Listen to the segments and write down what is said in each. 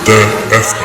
TF1.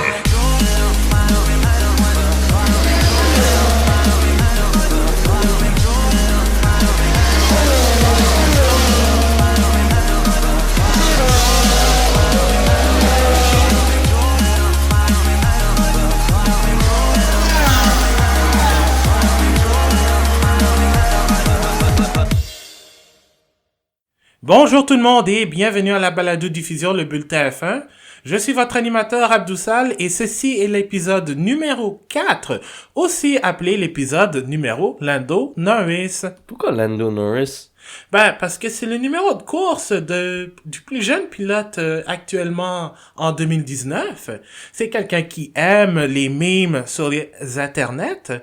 Bonjour tout le monde et bienvenue à la balado-diffusion Le Bulletin F1. Je suis votre animateur Abdoussal et ceci est l'épisode numéro 4, aussi appelé l'épisode numéro Lando Norris. Pourquoi Lando Norris? Parce que c'est le numéro de course du plus jeune pilote actuellement en 2019. C'est quelqu'un qui aime les memes sur les internets.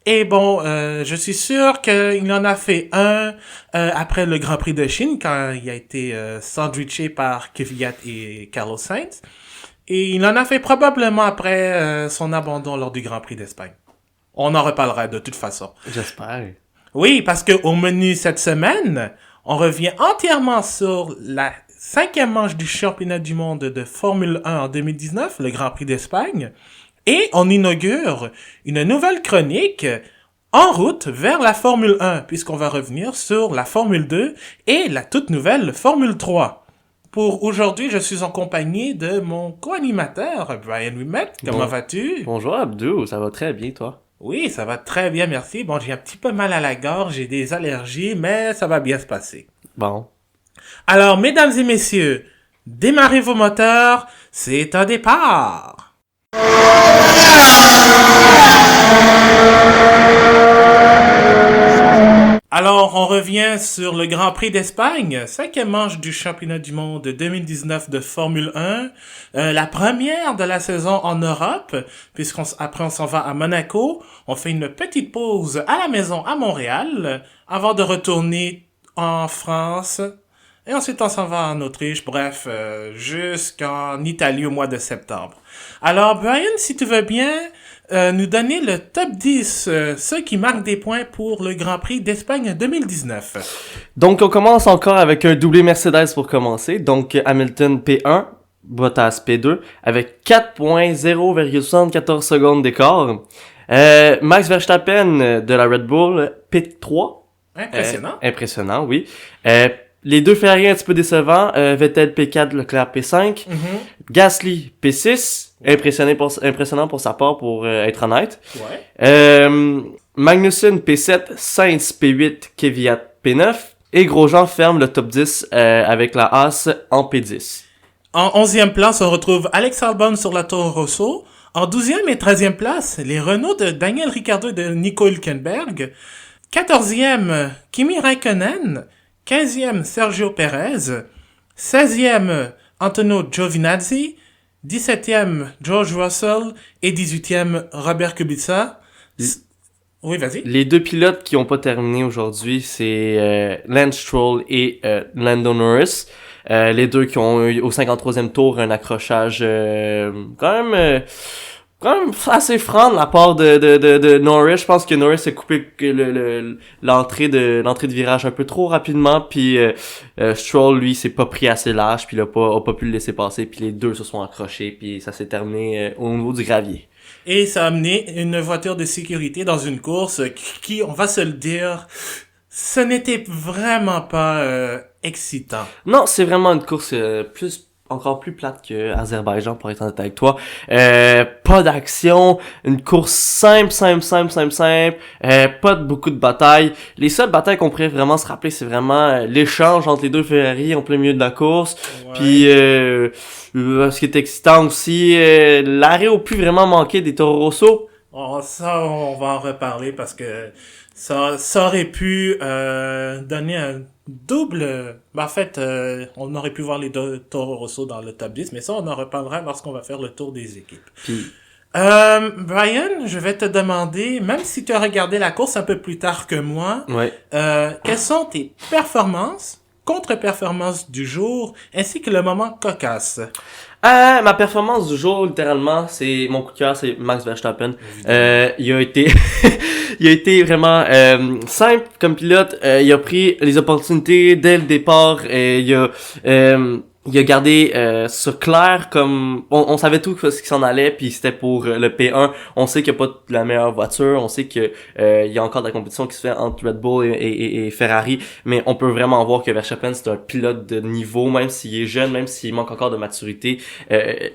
Et bon, je suis sûr qu'il en a fait un après le Grand Prix de Chine, quand il a été sandwiché par Kvyat et Carlos Sainz. Et il en a fait probablement après son abandon lors du Grand Prix d'Espagne. On en reparlera de toute façon. J'espère. Oui, parce que au menu cette semaine, on revient entièrement sur la 5e manche du championnat du monde de Formule 1 en 2019, le Grand Prix d'Espagne. Et on inaugure une nouvelle chronique en route vers la Formule 1, puisqu'on va revenir sur la Formule 2 et la toute nouvelle Formule 3. Pour aujourd'hui, je suis en compagnie de mon co-animateur, Brian Wimet. Comment vas-tu? Bonjour Abdou, ça va très bien toi? Oui, ça va très bien, merci. Bon, j'ai un petit peu mal à la gorge, j'ai des allergies, mais ça va bien se passer. Bon. Alors, mesdames et messieurs, démarrez vos moteurs, c'est un départ! Alors, on revient sur le Grand Prix d'Espagne, 5e manche du championnat du monde 2019 de Formule 1, la première de la saison en Europe, puisqu'après on s'en va à Monaco, on fait une petite pause à la maison à Montréal, avant de retourner en France, et ensuite on s'en va en Autriche, bref, jusqu'en Italie au mois de septembre. Alors Brian, si tu veux bien nous donner le top 10, ceux qui marquent des points pour le Grand Prix d'Espagne 2019. Donc on commence encore avec un doublé Mercedes pour commencer. Donc Hamilton P1, Bottas P2, avec 4.0,74 secondes d'écart. Max Verstappen de la Red Bull P3. Impressionnant. Impressionnant, oui. Les deux Ferrari un petit peu décevants, Vettel P4, Leclerc P5, Gasly P6, impressionnant pour sa part pour être honnête. Ouais. Magnussen P7, Sainz P8, Kvyat P9 et Grosjean ferme le top 10 avec la Haas en P10. En 11e place, on retrouve Alex Albon sur la Toro Rosso. En 12e et 13e place, les Renault de Daniel Ricciardo et de Nico Hülkenberg. 14e, Kimi Räikkönen. 15e, Sergio Perez. 16e, Antonio Giovinazzi. 17e, George Russell. Et 18e, Robert Kubica. Oui, vas-y. Les deux pilotes qui ont pas terminé aujourd'hui, c'est Lance Stroll et Lando Norris. Les deux qui ont eu au 53e tour un accrochage quand même assez franc de la part de Norris. Je pense que Norris a coupé l'entrée de virage un peu trop rapidement, puis Stroll lui s'est pas pris assez large, puis il a pas pu le laisser passer, puis les deux se sont accrochés, puis ça s'est terminé au niveau du gravier. Et ça a amené une voiture de sécurité dans une course qui, on va se le dire, ce n'était vraiment pas excitant. Non, c'est vraiment une course encore plus plate que Azerbaïdjan, pour être honnête avec toi. Pas d'action, une course simple, pas beaucoup de batailles. Les seules batailles qu'on pourrait vraiment se rappeler, c'est vraiment l'échange entre les deux Ferrari en plein milieu de la course. Ouais. Puis ce qui est excitant aussi, l'arrêt au plus vraiment manqué des Toro Rosso. Oh, ça, on va en reparler parce que ça aurait pu donner un double. En fait, on aurait pu voir les deux Toro Rosso dans le top 10, mais ça, on en reparlera lorsqu'on va faire le tour des équipes. Puis... Brian, je vais te demander, même si tu as regardé la course un peu plus tard que moi, ouais. Quelles sont tes performances, contre-performances du jour, ainsi que le moment cocasse? Ma performance du jour, littéralement, c'est mon coup de cœur, c'est Max Verstappen. Il a été, il a été vraiment simple comme pilote. Il a pris les opportunités dès le départ. Il a il a gardé ça clair, comme on savait tout ce qui s'en allait, puis c'était pour le P1. On sait qu'il n'y a pas la meilleure voiture, on sait que il y a encore de la compétition qui se fait entre Red Bull et Ferrari, mais on peut vraiment voir que Verstappen c'est un pilote de niveau, même s'il est jeune, même s'il manque encore de maturité,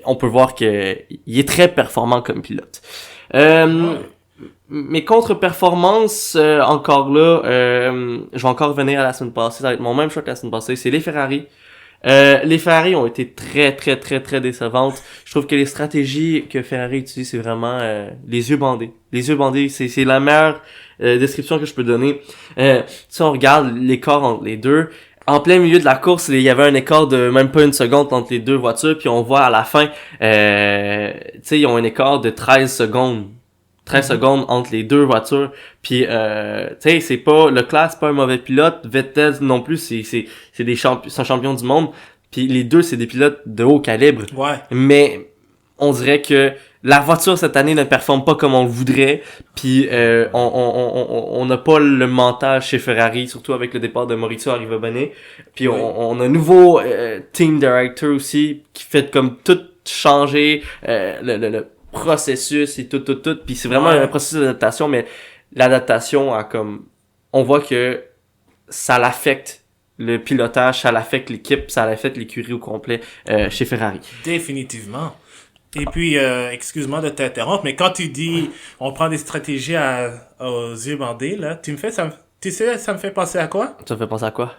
on peut voir que il est très performant comme pilote. Mes contre-performances, encore là, je vais encore revenir à la semaine passée, ça va être mon même choix que la semaine passée, c'est les Ferrari. Les Ferrari ont été très très très très décevantes. Je trouve que les stratégies que Ferrari utilise, c'est vraiment les yeux bandés. Les yeux bandés, c'est la meilleure description que je peux donner. Si on regarde l'écart entre les deux, en plein milieu de la course, il y avait un écart de même pas une seconde entre les deux voitures, puis on voit à la fin, tu sais, ils ont un écart de 13 secondes. 13 secondes entre les deux voitures, puis tu sais, c'est pas Leclerc, c'est pas un mauvais pilote, Vettel non plus, c'est des champions du monde, puis les deux c'est des pilotes de haut calibre. Ouais. Mais on dirait que la voiture cette année ne performe pas comme on le voudrait, puis on n'a pas le mental chez Ferrari, surtout avec le départ de Maurizio Arrivabene, puis on a un nouveau team director aussi qui fait comme tout changer le processus et tout, puis c'est vraiment un processus d'adaptation, mais l'adaptation a comme, on voit que ça l'affecte le pilotage, ça l'affecte l'équipe, ça l'affecte l'écurie au complet chez Ferrari. Définitivement. Et puis, excuse-moi de t'interrompre, mais quand tu dis on prend des stratégies aux yeux bandés, là, tu sais, ça me fait penser à quoi? Ça me fait penser à quoi?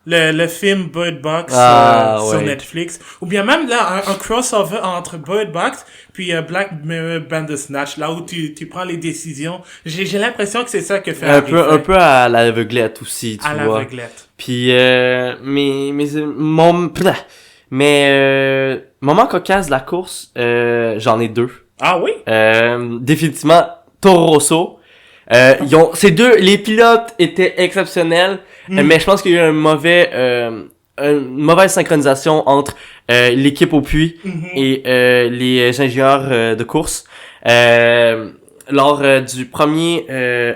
Le film Bird Box sur Netflix, ou bien même là un crossover entre Bird Box puis Black Mirror Bandersnatch, là où tu prends les décisions. J'ai l'impression que c'est ça que fait un peu à l'aveuglette aussi, tu vois. À l'aveuglette. Puis moment cocasse de la course, j'en ai deux. Ah oui? Définitivement Toro Rosso. Les pilotes étaient exceptionnels, mais je pense qu'il y a eu une mauvaise synchronisation entre l'équipe au puits et les ingénieurs de course. Lors du premier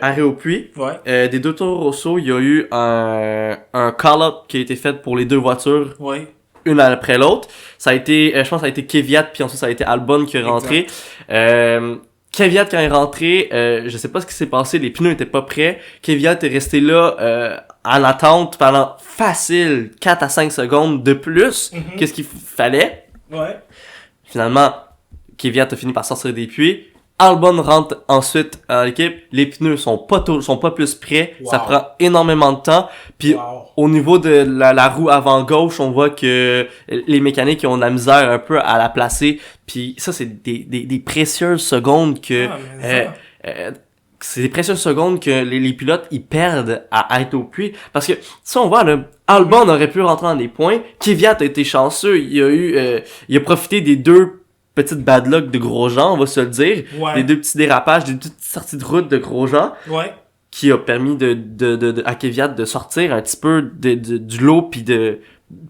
arrêt au puits, des deux Toro Rosso, il y a eu un call-up qui a été fait pour les deux voitures. Ouais. Une après l'autre. Ça a été, je pense que ça a été Kvyat, puis ensuite ça a été Albon qui est rentré. Kvyat quand il est rentré, je sais pas ce qui s'est passé, les pneus étaient pas prêts. Kvyat est resté là en attente pendant facile 4 à 5 secondes de plus qu'est-ce qu'il fallait. Ouais. Finalement, Kvyat a fini par sortir des puits. Albon rentre ensuite à l'équipe, les pneus sont pas plus prêts, ça prend énormément de temps, puis au niveau de la roue avant gauche, on voit que les mécaniques ont de la misère un peu à la placer, puis ça c'est des précieuses secondes que c'est des précieuses secondes que les pilotes ils perdent à être au puits, parce que si on voit là, Albon aurait pu rentrer dans des points, Kvyat a été chanceux, il a profité des deux petite bad luck de Grosjean, on va se le dire. Ouais. Des deux petits dérapages, des petites sorties de route de Grosjean. Ouais. Qui a permis à Kvyat de sortir un petit peu du lot puis de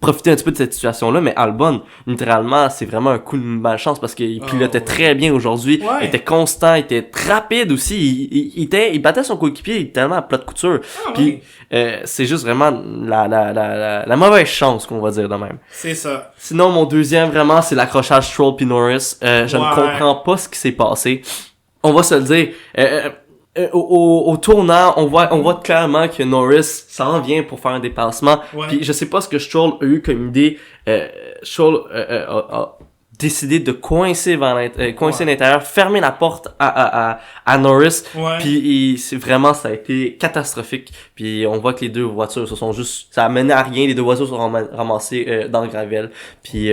profiter un petit peu de cette situation-là. Mais Albon, littéralement, c'est vraiment un coup de malchance parce qu'il pilotait très bien aujourd'hui. Il était constant, il était rapide aussi. Il battait son coéquipier, il était tellement à plat de couture. Puis c'est juste vraiment la mauvaise chance qu'on va dire de même. C'est ça. Sinon, mon deuxième, vraiment, c'est l'accrochage Stroll puis Norris. Je ne comprends pas ce qui s'est passé. On va se le dire. Au tournant, on voit clairement que Norris s'en vient pour faire un dépassement. Puis je sais pas ce que Stroll a eu comme idée. Stroll a décidé de coincer l'intérieur, fermer la porte à Norris. Puis ça a été catastrophique. Puis on voit que les deux voitures ça a mené à rien. Les deux voitures sont ramassées dans le gravel. Puis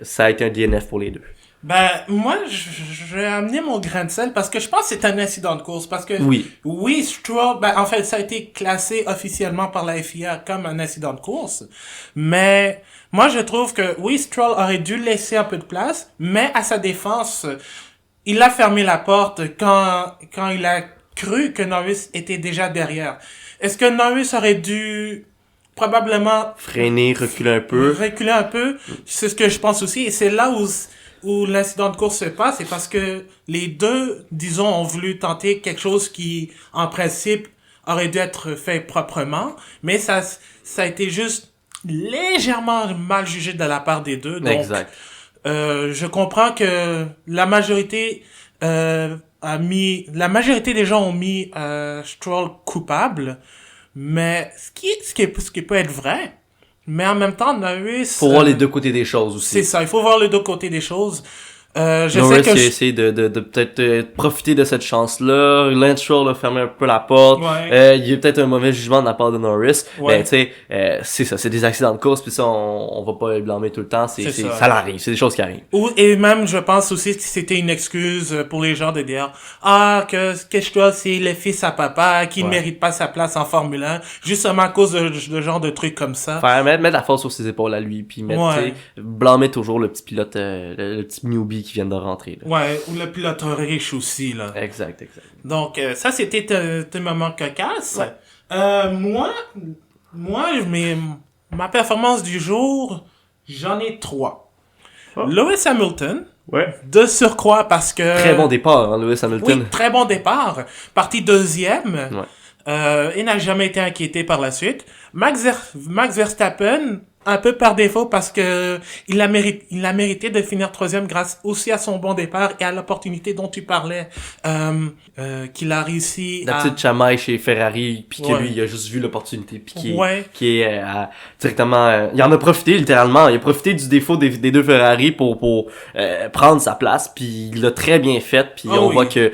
ça a été un DNF pour les deux. Ben, moi, je vais amener mon grain de sel parce que je pense que c'est un incident de course. Parce que, oui, Stroll, en fait, ça a été classé officiellement par la FIA comme un incident de course. Mais, moi, je trouve que, oui, Stroll aurait dû laisser un peu de place, mais à sa défense, il a fermé la porte quand il a cru que Norris était déjà derrière. Est-ce que Norris aurait dû probablement freiner, reculer un peu? C'est ce que je pense aussi. Et c'est là où l'incident de course se passe, c'est parce que les deux, disons, ont voulu tenter quelque chose qui, en principe, aurait dû être fait proprement, mais ça a été juste légèrement mal jugé de la part des deux. Donc, Exact. je comprends que la majorité la majorité des gens ont mis Stroll coupable, mais ce qui peut être vrai. Mais en même temps, Norris... Faut voir les deux côtés des choses aussi. C'est ça, il faut voir les deux côtés des choses. Je Norris sais que a essayé de peut-être profiter de cette chance-là. Lance Stroll a fermé un peu la porte. Ouais. Il y a peut-être un mauvais jugement de la part de Norris. Ouais. Mais tu sais, c'est ça, c'est des accidents de course, puis ça, on va pas le blâmer tout le temps. C'est ça. Ça l'arrive, c'est des choses qui arrivent. Et même, je pense aussi que c'était une excuse pour les gens de dire que Stroll, c'est le fils à papa qui ne mérite pas sa place en Formule 1, justement à cause de genre de trucs comme ça. Faire mettre la force sur ses épaules à lui, puis blâmer toujours le petit pilote, le petit newbie qui vient de rentrer. Là. Ouais, ou le pilote riche aussi, là. Exact. Donc, ça, c'était un moment cocasse. Ouais. Moi, ma performance du jour, j'en ai 3. Oh. Lewis Hamilton. Ouais. De surcroît, parce que... Très bon départ, hein, Lewis Hamilton. Oui, très bon départ. Parti 2e. Ouais. Il n'a jamais été inquiété par la suite. Max Verstappen, un peu par défaut parce que il a mérité de finir 3e grâce aussi à son bon départ et à l'opportunité dont tu parlais, qu'il a réussi la petite chamaille chez Ferrari, puis que lui, il a juste vu l'opportunité, puis qui est directement... il en a profité, littéralement. Il a profité du défaut des deux Ferrari pour prendre sa place, puis il l'a très bien fait, puis on voit que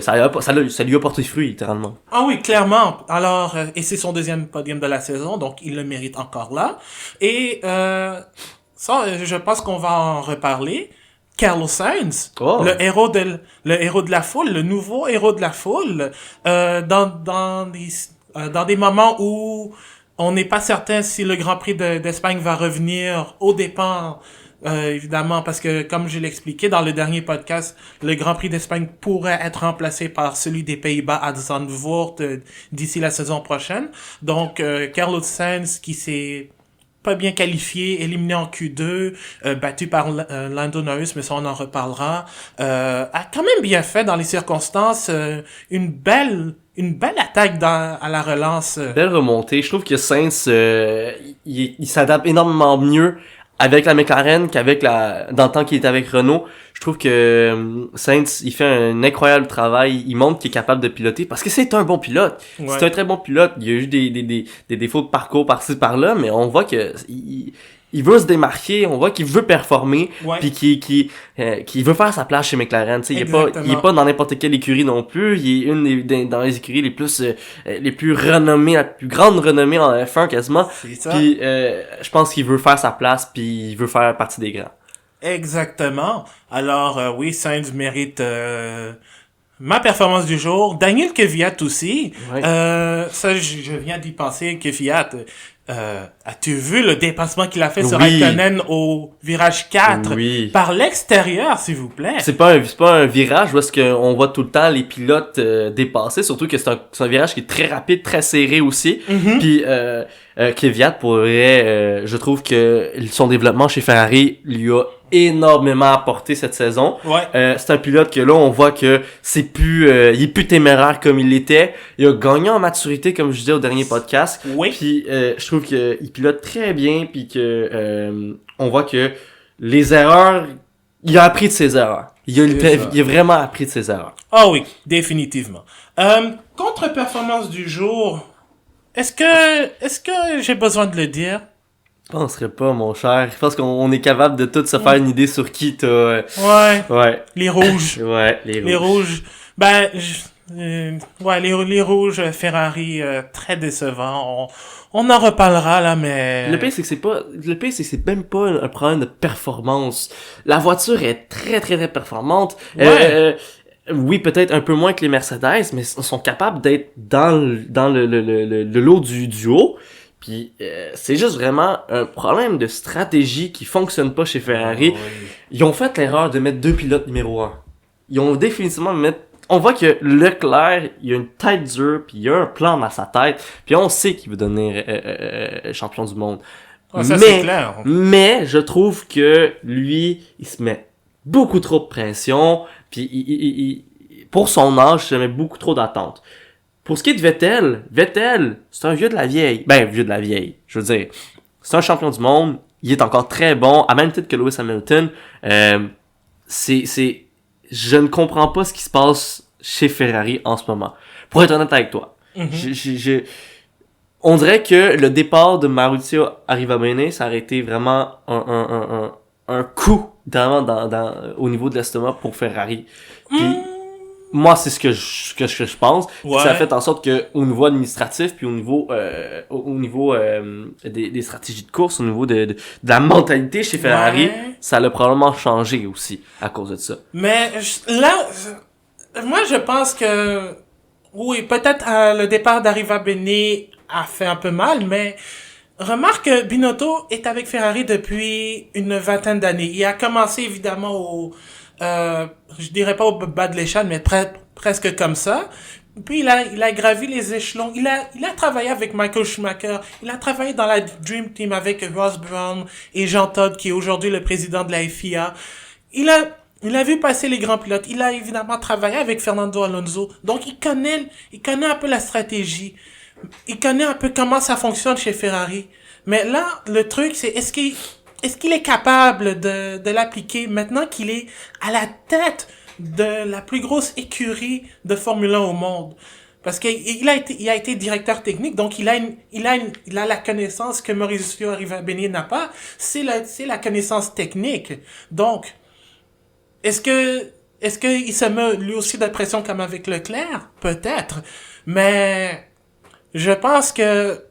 ça lui a porté fruit, littéralement. Ah oui, clairement. Alors, et c'est son 2e podium de la saison, donc il le mérite encore là. Et ça, je pense qu'on va en reparler. Carlos Sainz, le héros de la foule, le nouveau héros de la foule, dans des moments où on n'est pas certain si le Grand Prix d'Espagne va revenir au départ, évidemment, parce que comme je l'expliquais dans le dernier podcast, le Grand Prix d'Espagne pourrait être remplacé par celui des Pays-Bas à Zandvoort d'ici la saison prochaine. Donc Carlos Sainz qui s'est pas bien qualifié, éliminé en Q2, battu par Lando Norris, mais ça on en reparlera, a quand même bien fait dans les circonstances, une belle attaque à la relance. Belle remontée. Je trouve que Sainz, il s'adapte énormément mieux avec la McLaren qu'avec dans le temps qu'il était avec Renault. Je trouve que Sainz, il fait un incroyable travail. Il montre qu'il est capable de piloter parce que c'est un bon pilote. Ouais. C'est un très bon pilote. Il y a eu des défauts de parcours par-ci par-là, mais on voit que il veut se démarquer, on voit qu'il veut performer, puis qu'il veut faire sa place chez McLaren. Tu sais, il est pas dans n'importe quelle écurie non plus. Il est dans les écuries les plus renommées, la plus grande renommée en F1 quasiment. C'est ça. Puis je pense qu'il veut faire sa place, puis il veut faire partie des grands. Exactement. Alors oui, Sainz mérite ma performance du jour. Daniel Kvyat aussi. Ouais. Ça, je viens d'y penser. Kvyat, as-tu vu le dépassement qu'il a fait sur Raikkonen au virage 4 par l'extérieur, s'il vous plaît? C'est pas un virage où est-ce qu'on voit tout le temps les pilotes dépasser, surtout que c'est un virage qui est très rapide, très serré aussi. Mm-hmm. Puis Kvyat, pour vrai, je trouve que son développement chez Ferrari lui a énormément apporté cette saison. Ouais. C'est un pilote que là, on voit que il est plus téméraire comme il l'était. Il a gagné en maturité, comme je disais au dernier podcast. Oui. Puis je trouve qu'il pilote très bien, puis que on voit que les erreurs, il a appris de ses erreurs. Il a vraiment appris de ses erreurs. Ah oui, définitivement. Contre-performance du jour. Est-ce que j'ai besoin de le dire? Je penserais pas, mon cher. Je pense qu'on est capable de tout se faire une idée sur qui t'as... Ouais. Les rouges. Les rouges. Ben, les rouges Ferrari, très décevants. On en reparlera, là, mais... Le pire, c'est que c'est même pas un problème de performance. La voiture est très, très, très performante. Ouais. Oui, peut-être un peu moins que les Mercedes, mais ils sont capables d'être dans le lot du haut. Puis c'est juste vraiment un problème de stratégie qui fonctionne pas chez Ferrari. Ils ont fait l'erreur de mettre 2 pilotes numéro 1. Ils ont définitivement on voit que Leclerc, il a une tête dure, puis il a un plan dans sa tête, puis on sait qu'il veut devenir champion du monde. Ça, c'est clair. Mais je trouve que lui, il se met beaucoup trop de pression, puis il pour son âge, il se met beaucoup trop d'attentes. Pour ce qui est de Vettel, c'est un vieux de la vieille. Ben, vieux de la vieille, je veux dire. C'est un champion du monde. Il est encore très bon, à même titre que Lewis Hamilton. Je ne comprends pas ce qui se passe chez Ferrari en ce moment. Pour être honnête avec toi. On dirait que le départ de Maurizio Arrivabene, ça aurait été vraiment un coup au niveau de l'estomac pour Ferrari. Puis, moi, c'est ce que je pense. Ouais. Ça a fait en sorte que au niveau administratif, puis au niveau des stratégies de course, au niveau de la mentalité chez Ferrari, ça l'a probablement changé aussi à cause de ça. Mais là, moi, je pense que oui, peut-être le départ d'Arrivabene a fait un peu mal, mais remarque que Binotto est avec Ferrari depuis une vingtaine d'années. Il a commencé évidemment je dirais pas au bas de l'échelle, mais presque comme ça. Puis il a gravi les échelons. Il a travaillé avec Michael Schumacher. Il a travaillé dans la Dream Team avec Ross Brown et Jean Todt, qui est aujourd'hui le président de la FIA. Il a vu passer les grands pilotes. Il a évidemment travaillé avec Fernando Alonso. Donc il connaît un peu la stratégie. Il connaît un peu comment ça fonctionne chez Ferrari. Mais là, le truc, c'est est-ce qu'il est capable de l'appliquer maintenant qu'il est à la tête de la plus grosse écurie de Formule 1 au monde? Parce qu'il a été directeur technique, donc il a la connaissance que Maurizio Arrivabene n'a pas. C'est la connaissance technique. Donc, est-ce qu'il se met lui aussi de pression comme avec Leclerc? Peut-être. Mais je pense que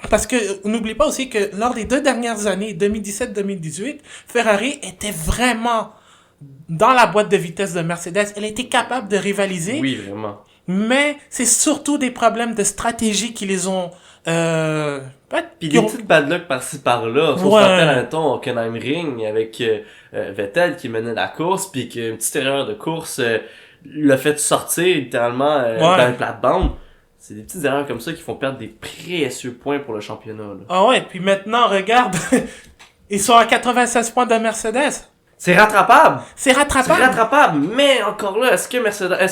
parce que n'oublie pas aussi que lors des 2 dernières années, 2017-2018, Ferrari était vraiment dans la boîte de vitesse de Mercedes. Elle était capable de rivaliser. Oui, vraiment. Mais c'est surtout des problèmes de stratégie qui les ont... Puis des petites bad luck par-ci par-là. On se rappelle au Hockenheimring avec Vettel qui menait la course, puis qu'une petite erreur de course l'a fait sortir littéralement dans une plate-bande. C'est des petites erreurs comme ça qui font perdre des précieux points pour le championnat. Là. Ah ouais, puis maintenant, regarde, ils sont à 96 points de Mercedes. C'est rattrapable. C'est rattrapable, mais encore là, est-ce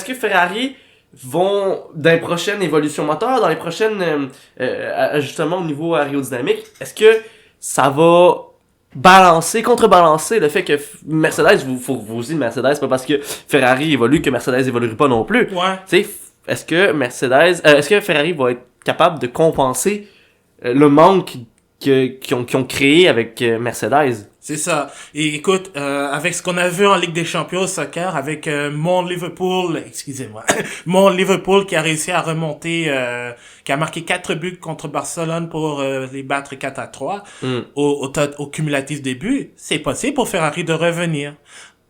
que Ferrari vont, dans les prochaines évolutions moteurs, dans les prochaines ajustements au niveau aérodynamique, est-ce que ça va contrebalancer le fait que Mercedes, faut vous dire Mercedes, c'est pas parce que Ferrari évolue que Mercedes évoluera pas non plus. Ouais. Tu sais, est-ce que Ferrari va être capable de compenser le manque qu'ils ont créé avec Mercedes? C'est ça. Et écoute, avec ce qu'on a vu en Ligue des Champions au soccer, avec mon Liverpool qui a réussi à remonter, qui a marqué 4 buts contre Barcelone pour les battre 4-3 au cumulatif des buts, c'est possible pour Ferrari de revenir.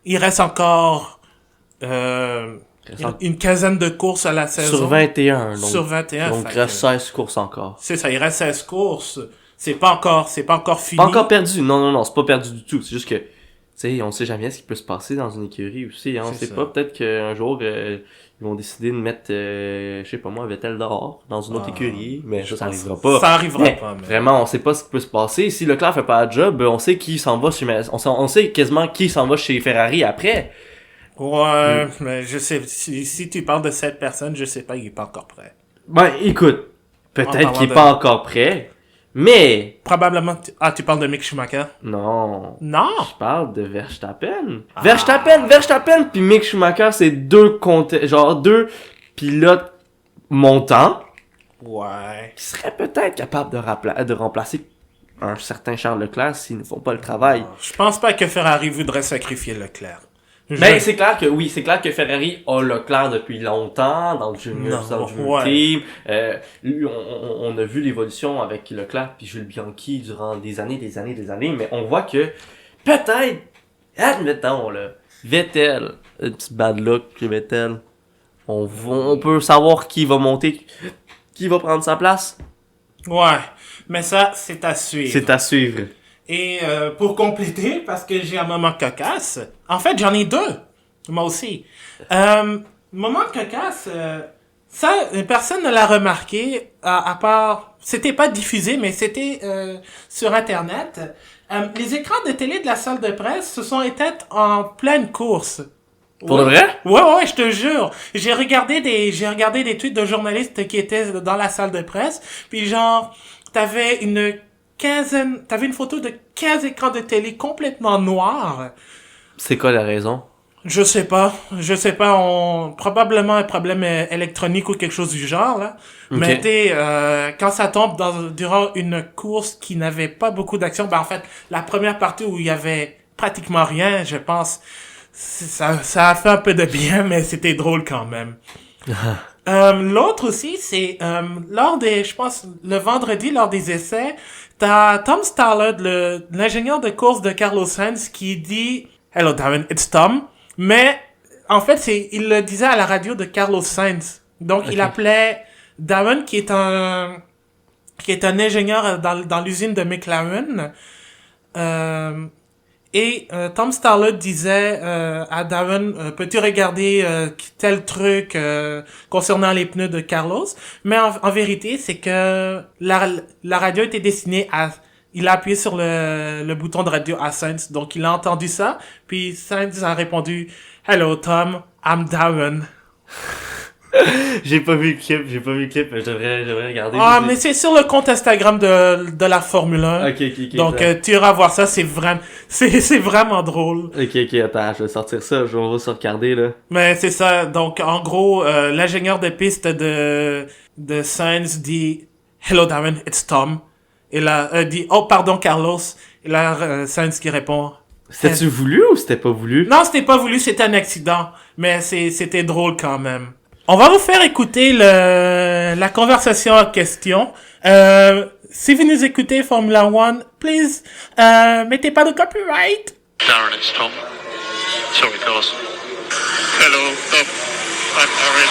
Il reste encore une quinzaine de courses à la saison. Sur 21. Sur 21. Donc il reste 16 courses encore. C'est ça, il reste 16 courses. C'est pas encore fini. Pas encore perdu. Non, c'est pas perdu du tout. C'est juste que, tu sais, on sait jamais ce qui peut se passer dans une écurie aussi. Hein. On sait pas, peut-être qu'un jour, ils vont décider de mettre, je sais pas moi, Vettel dehors, dans une autre écurie. Mais ça arrivera pas. Ça arrivera pas, mais... Vraiment, on sait pas ce qui peut se passer. Si Leclerc fait pas le job, on sait qui s'en va on sait quasiment qui s'en va chez Ferrari après. Ouais, mais je sais, si tu parles de cette personne, je sais pas, il est pas encore prêt. Ben, écoute, peut-être qu'il est pas encore prêt. Mais... Probablement... tu parles de Mick Schumacher? Non. Non? Je parle de Verstappen. Verstappen puis Mick Schumacher, c'est deux pilotes montants. Ouais. Qui seraient peut-être capables de remplacer un certain Charles Leclerc s'ils ne font pas le travail. Je pense pas que Ferrari voudrait sacrifier Leclerc. Mais c'est clair que Ferrari a Leclerc depuis longtemps dans le Junior Team. On a vu l'évolution avec Leclerc puis Jules Bianchi durant des années, mais on voit que peut-être, admettons là, Vettel, un petit bad luck chez Vettel, on peut savoir qui va monter, qui va prendre sa place. Ouais, mais ça c'est à suivre. C'est à suivre. Et pour compléter, parce que j'ai un moment cocasse, en fait j'en ai 2, moi aussi. Moment cocasse, ça personne ne l'a remarqué, à part, c'était pas diffusé, mais c'était sur internet. Les écrans de télé de la salle de presse se sont éteints en pleine course. Pour de vrai? Ouais, je te jure. J'ai regardé des tweets de journalistes qui étaient dans la salle de presse, puis genre, t'avais une t'avais une photo de 15 écrans de télé complètement noirs. C'est quoi la raison? Je sais pas, probablement un problème électronique ou quelque chose du genre, là. Ok. Mais quand ça tombe durant une course qui n'avait pas beaucoup d'action, en fait, la première partie où il y avait pratiquement rien, je pense, ça a fait un peu de bien, mais c'était drôle quand même. L'autre aussi, c'est je pense, le vendredi, lors des essais, t'as Tom Stallard, l'ingénieur de course de Carlos Sainz, qui dit "Hello Darren, it's Tom." Mais en fait, il le disait à la radio de Carlos Sainz. Donc il appelait Darren, qui est un ingénieur dans l'usine de McLaren. Tom Stallard disait à Darren, peux-tu regarder tel truc concernant les pneus de Carlos? Mais en vérité, c'est que la radio était destinée il a appuyé sur le bouton de radio à Sainz, donc il a entendu ça, puis Sainz a répondu "Hello Tom, I'm Darren." J'ai pas vu le clip, mais je devrais regarder. Mais c'est sur le compte Instagram de la Formule 1. Ok. Donc tu iras voir ça, c'est vraiment drôle. Ok, attends, je vais sortir ça, je vais se regarder, là. Mais c'est ça, donc en gros, l'ingénieur de piste de Sainz dit "Hello Darren, it's Tom." Et là, dit "Oh pardon Carlos." Et là, Sainz qui répond C'était-tu voulu ou c'était pas voulu? "Non, c'était pas voulu, c'était un accident." Mais c'était drôle quand même. On va vous faire écouter la conversation en question. Si vous nous écoutez Formula One, please, mettez pas de copyright. Darren, it's Tom. Sorry, Carlos. Hello, Tom. I'm Darren.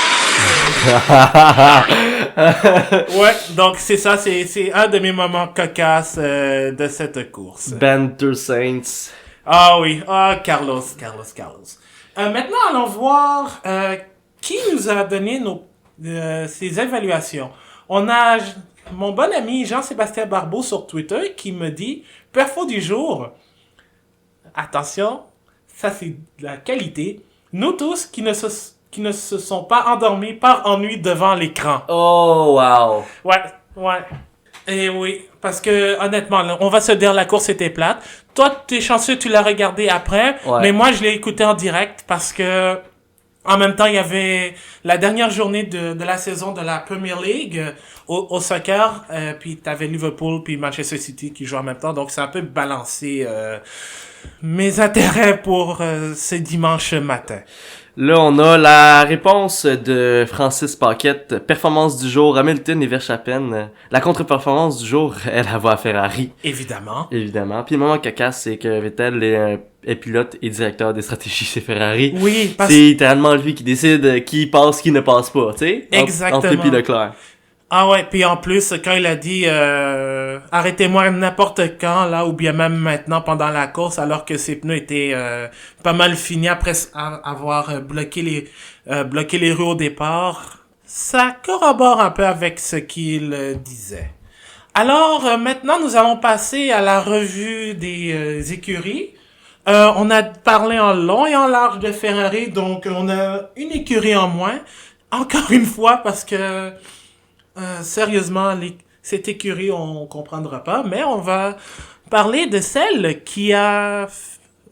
Ouais, donc c'est ça, c'est un de mes moments cocasses de cette course. Banter Saints. Ah oui, Carlos. Maintenant, allons voir qui nous a donné ses évaluations. On a mon bon ami Jean-Sébastien Barbeau sur Twitter qui me dit "Perfo du jour." Attention, ça c'est de la qualité. Nous tous qui ne se sont pas endormis par ennui devant l'écran. Oh, wow. Ouais. Et oui, parce que honnêtement, là, on va se dire la course était plate. Toi, t'es chanceux, tu l'as regardé après, Ouais. mais moi je l'ai écouté en direct parce que en même temps, il y avait la dernière journée de la saison de la Premier League au soccer, puis t'avais Liverpool puis Manchester City qui jouent en même temps, donc c'est un peu balancé mes intérêts pour ce dimanche matin. Là, on a la réponse de Francis Paquette. Performance du jour, Hamilton et Verstappen. La contre-performance du jour, elle va à Ferrari. Évidemment. Évidemment. Puis le moment caca, c'est que Vettel est pilote et directeur des stratégies chez Ferrari. Oui, C'est littéralement lui qui décide qui passe, qui ne passe pas, tu sais. Exactement. Entre lui et Leclerc. Ah ouais, puis en plus, quand il a dit arrêtez-moi n'importe quand, là, ou bien même maintenant pendant la course, alors que ses pneus étaient pas mal finis après avoir bloqué les rues au départ, ça corrobore un peu avec ce qu'il disait. Alors, maintenant, nous allons passer à la revue des écuries. On a parlé en long et en large de Ferrari, donc on a une écurie en moins. Encore une fois, parce que sérieusement, cette écurie, on comprendra pas, mais on va parler de celle qui a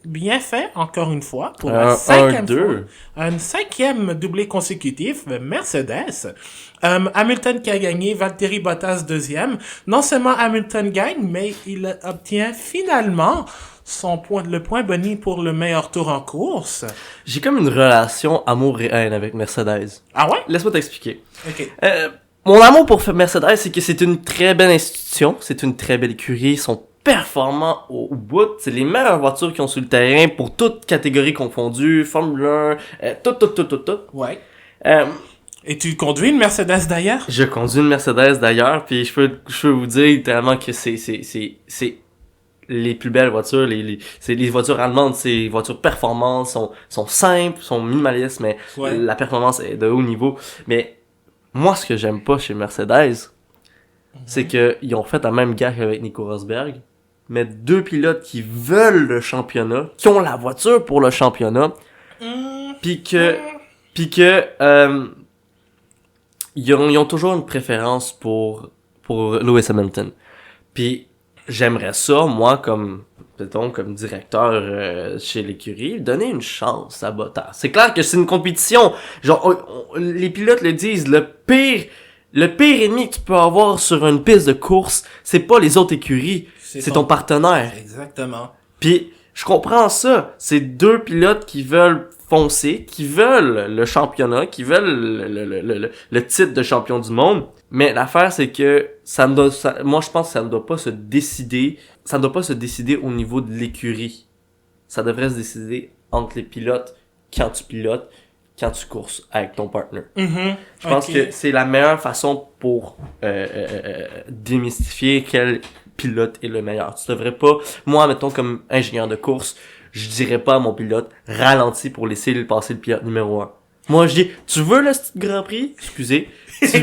bien fait, encore une fois, pour la cinquième fois. Un cinquième doublé consécutif, Mercedes. Hamilton qui a gagné, Valtteri Bottas deuxième. Non seulement Hamilton gagne, mais il obtient finalement le point boni pour le meilleur tour en course. J'ai comme une relation amour et haine avec Mercedes. Ah ouais? Laisse-moi t'expliquer. Ok. Mon amour pour Mercedes, c'est que c'est une très belle institution, c'est une très belle écurie, ils sont performants au bout, c'est les meilleures voitures qu'ils ont sur le terrain pour toutes catégories confondues, Formule 1, tout. Ouais. Et tu conduis une Mercedes d'ailleurs? Je conduis une Mercedes d'ailleurs, puis je peux vous dire littéralement que c'est les plus belles voitures, c'est les voitures allemandes, c'est les voitures performantes, sont simples, sont minimalistes, mais ouais. La performance est de haut niveau. Mais moi, ce que j'aime pas chez Mercedes, c'est que ils ont fait la même guerre qu'avec Nico Rosberg, mais deux pilotes qui veulent le championnat, qui ont la voiture pour le championnat, puis que ils ont toujours une préférence pour Lewis Hamilton. Puis j'aimerais ça, moi, comme directeur chez l'écurie, donner une chance à Bottas. C'est clair que c'est une compétition. Genre, les pilotes le disent, le pire ennemi que tu peux avoir sur une piste de course, c'est pas les autres écuries, c'est ton partenaire. Exactement. Puis, je comprends ça. C'est deux pilotes qui veulent foncer, qui veulent le championnat, qui veulent le titre de champion du monde. Mais l'affaire, c'est que moi, je pense que ça ne doit pas se décider au niveau de l'écurie. Ça devrait se décider entre les pilotes, quand tu courses avec ton partner. Je pense que c'est la meilleure façon pour démystifier quel pilote est le meilleur. Tu devrais pas, moi, mettons, comme ingénieur de course, je dirais pas à mon pilote, ralentis pour laisser passer le pilote numéro 1. Moi, je dis, tu veux le Grand Prix? Excusez. Tu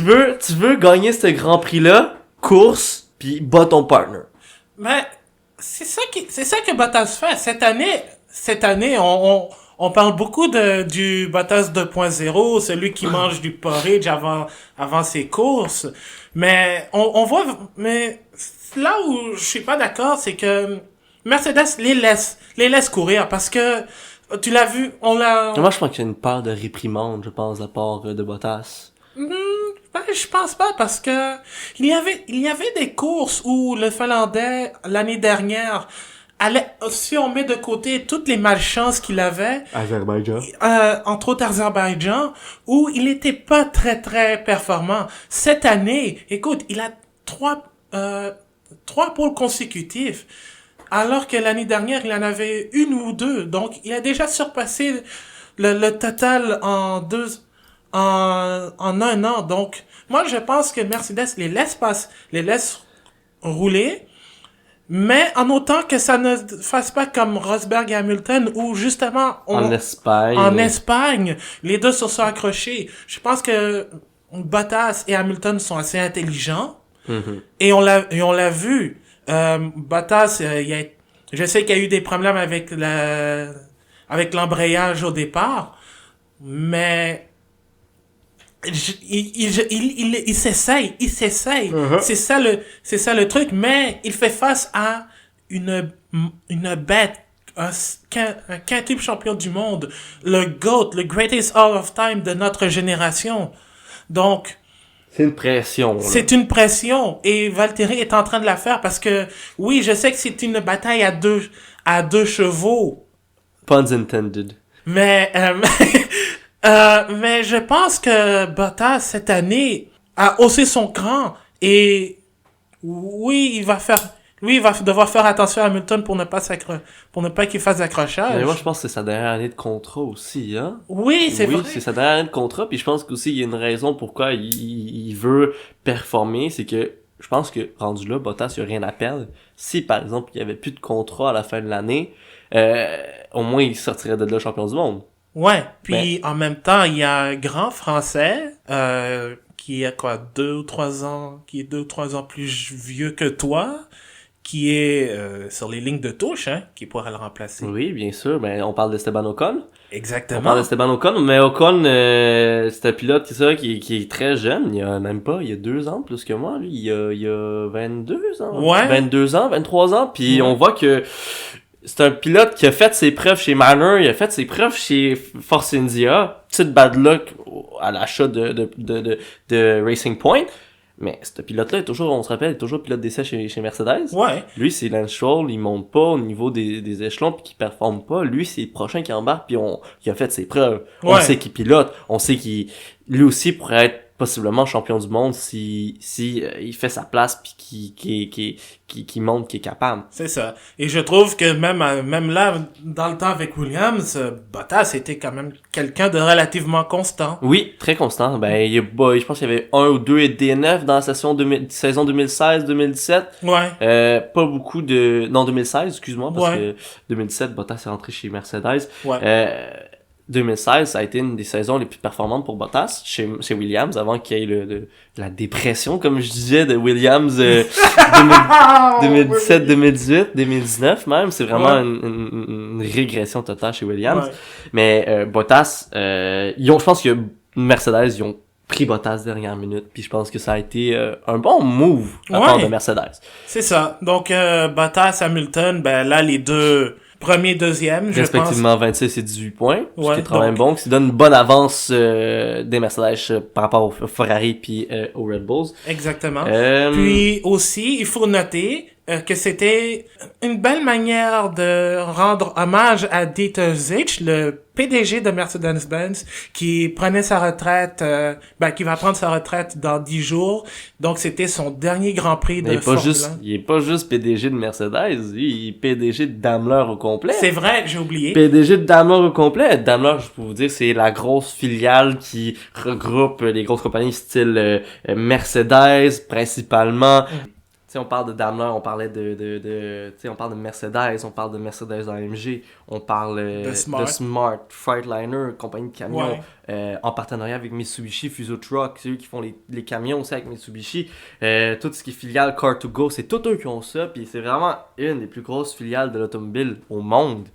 veux gagner ce Grand Prix-là? Course, puis bats ton partner. Mais, c'est ça que Bottas fait. Cette année, on parle beaucoup du Bottas 2.0, celui qui mange du porridge avant ses courses. Mais, on voit, mais, là où je suis pas d'accord, c'est que Mercedes les laisse courir parce que, tu l'as vu, Moi, je pense qu'il y a une peur de réprimande, je pense, de la part de Bottas. Ben, je pense pas parce que il y avait des courses où le Finlandais l'année dernière si on met de côté toutes les malchances qu'il avait, Azerbaïdjan. entre autres Azerbaïdjan, où il était pas très très performant. Cette année, écoute, il a trois pôles consécutifs. Alors que l'année dernière, il en avait une ou deux. Donc, il a déjà surpassé le total en un an. Donc, moi, je pense que Mercedes les laisse rouler. Mais en autant que ça ne fasse pas comme Rosberg et Hamilton, où justement, En Espagne, les deux se sont accrochés. Je pense que Bottas et Hamilton sont assez intelligents. Et on l'a vu. Bottas, je sais qu'il y a eu des problèmes avec l'embrayage au départ, mais il s'essaye. C'est ça le truc, mais il fait face à une bête, un quintuple champion du monde, le GOAT, le greatest all of time de notre génération. Donc, c'est une pression. Là. C'est une pression. Et Valtteri est en train de la faire parce que, oui, je sais que c'est une bataille à deux chevaux. Puns intended. Mais je pense que Bottas, cette année, a haussé son cran. Et, oui, il va devoir faire attention à Hamilton pour ne pas qu'il fasse d'accrochage. Mais moi, je pense que c'est sa dernière année de contrat aussi, hein. Oui, c'est vrai. Oui, c'est sa dernière année de contrat, puis je pense qu'aussi, il y a une raison pourquoi il veut performer, c'est que, je pense que, rendu là, Bottas, il a rien à perdre. Si, par exemple, il y avait plus de contrat à la fin de l'année, au moins, il sortirait de là champion du monde. Ouais, puis en même temps, il y a un grand Français, qui a 2 ou 3 ans plus vieux que toi, qui est sur les lignes de touche, hein, qui pourra le remplacer. Oui, bien sûr. Ben, on parle d'Esteban Ocon. Exactement. On parle d'Esteban Ocon, mais Ocon, c'est un pilote qui est très jeune. Il a 2 ans plus que moi. Lui, il a 22 ans. Ouais. 22 ans, 23 ans. Puis on voit que c'est un pilote qui a fait ses preuves chez Manor, il a fait ses preuves chez Force India. Petite bad luck à l'achat de Racing Point. Mais ce pilote-là on se rappelle, est toujours pilote d'essai chez Mercedes. Ouais. Lui, c'est Lance Stroll, il monte pas au niveau des échelons pis qu'il performe pas. Lui, c'est le prochain qui embarque pis qui a fait ses preuves. Ouais. On sait qu'il pilote, on sait lui aussi pourrait être possiblement champion du monde si il fait sa place puis qui montre qu'il est capable. C'est ça. Et je trouve que même là, dans le temps avec Williams, Bottas était quand même quelqu'un de relativement constant. Oui, très constant. Ben, je pense qu'il y avait 1 ou 2 DNF dans la saison 2016-2017. Ouais. Pas beaucoup de... Non, 2016, excuse-moi, parce Ouais. que 2017, Bottas est rentré chez Mercedes. Ouais. 2016, ça a été une des saisons les plus performantes pour Bottas chez Williams, avant qu'il y ait la dépression, comme je disais, de Williams 2017, 2018, 2019 même. C'est vraiment une régression totale chez Williams. Ouais. Mais Bottas, je pense que Mercedes, ils ont pris Bottas dernière minute, puis je pense que ça a été un bon move à part de Mercedes. C'est ça. Donc, Bottas, Hamilton, ben là, les deux premiers, deuxièmes, je pense. Respectivement 26 et 18 points, ce qui Ouais, est quand même bon, qui donne une bonne avance des Mercedes par rapport au Ferrari puis aux Red Bulls. Exactement. Puis aussi, il faut noter que c'était une belle manière de rendre hommage à Dieter Zitsch, le PDG de Mercedes-Benz, qui prenait sa retraite, qui va prendre sa retraite dans 10 jours. Donc, c'était son dernier Grand Prix de Formule 1. Il est pas juste PDG de Mercedes, il est PDG de Daimler au complet. C'est vrai, j'ai oublié. PDG de Daimler au complet. Daimler, je peux vous dire, c'est la grosse filiale qui regroupe les grosses compagnies style Mercedes, principalement. On parle de Daimler, on parlait on parle de Mercedes, on parle de Mercedes AMG, on parle de Smart, Freightliner, compagnie de camions, en partenariat avec Mitsubishi, Fuso Truck, c'est eux qui font les camions aussi avec Mitsubishi, tout ce qui est filiale Car2Go, c'est tous eux qui ont ça, puis c'est vraiment une des plus grosses filiales de l'automobile au monde.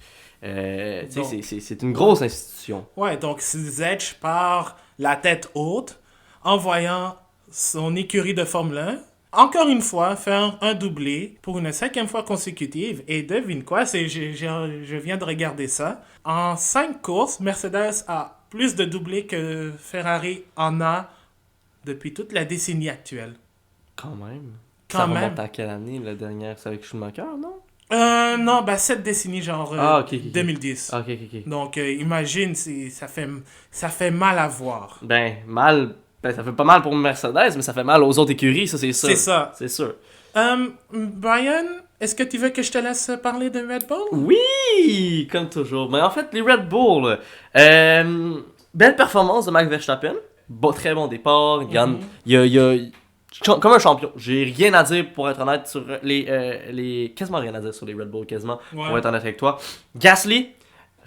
C'est une grosse institution. Ouais, donc Zedge part la tête haute en voyant son écurie de Formule 1 encore une fois faire un doublé pour une 5e fois consécutive. Et devine quoi, je viens de regarder ça. En 5 courses, Mercedes a plus de doublés que Ferrari en a depuis toute la décennie actuelle. Quand même. Ça remonte à quelle année, la dernière? C'est avec Schumacher, non? Non, cette décennie, genre 2010. Ok. Donc, imagine, ça fait mal à voir. Ça fait pas mal pour Mercedes, mais ça fait mal aux autres écuries, ça c'est sûr. C'est ça. Brian, est-ce que tu veux que je te laisse parler de Red Bull? Oui, comme toujours. Mais en fait, les Red Bull, belle performance de Max Verstappen. Très bon départ. Comme un champion. J'ai rien à dire, pour être honnête, sur quasiment rien à dire sur les Red Bull, quasiment, pour être honnête avec toi. Gasly,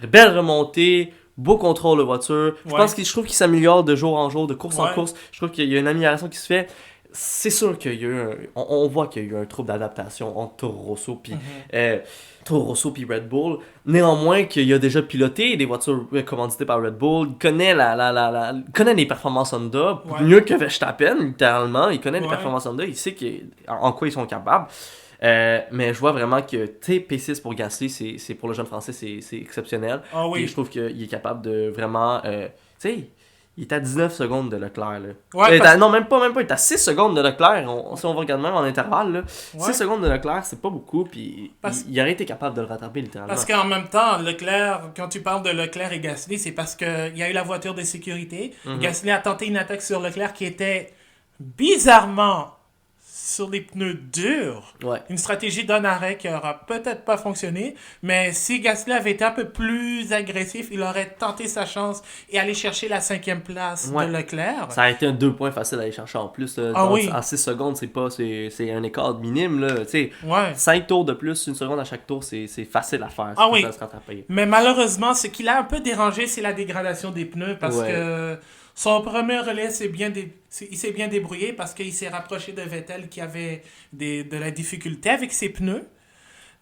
belle remontée. Beau contrôle de voiture. Je trouve qu'il s'améliore de jour en jour, de course en course. Je trouve qu'il y a une amélioration qui se fait. C'est sûr qu'il y a eu on voit qu'il y a eu un trouble d'adaptation entre Toro Rosso puis Red Bull. Néanmoins, qu'il a déjà piloté des voitures commanditées par Red Bull. Il connaît il connaît les performances Honda mieux que Verstappen, littéralement. Il connaît les performances Honda. Il sait en quoi ils sont capables. Mais je vois vraiment que P6 pour Gasly, c'est pour le jeune français, c'est exceptionnel. Ah oui. Et je trouve qu'il est capable de vraiment. Il est à 19 secondes de Leclerc. Là. Non, même pas. Il est à 6 secondes de Leclerc. Si on va regarder même en intervalle, là, 6 secondes de Leclerc, c'est pas beaucoup. Puis il aurait été capable de le rattraper littéralement. Parce qu'en même temps, Leclerc, quand tu parles de Leclerc et Gasly, c'est parce qu'il y a eu la voiture de sécurité. Gasly a tenté une attaque sur Leclerc qui était bizarrement sur les pneus durs. Une stratégie d'un arrêt qui aura peut-être pas fonctionné, mais si Gasly avait été un peu plus agressif, il aurait tenté sa chance et allé chercher la 5e place de Leclerc. Ça a été un 2 points facile à aller chercher en plus. En 6 secondes, c'est un écart minime. Là. 5 tours de plus, 1 seconde à chaque tour, c'est facile à faire. À se rattraper. Mais malheureusement, ce qui l'a un peu dérangé, c'est la dégradation des pneus parce que son premier relais il s'est bien débrouillé parce qu'il s'est rapproché de Vettel qui avait de la difficulté avec ses pneus.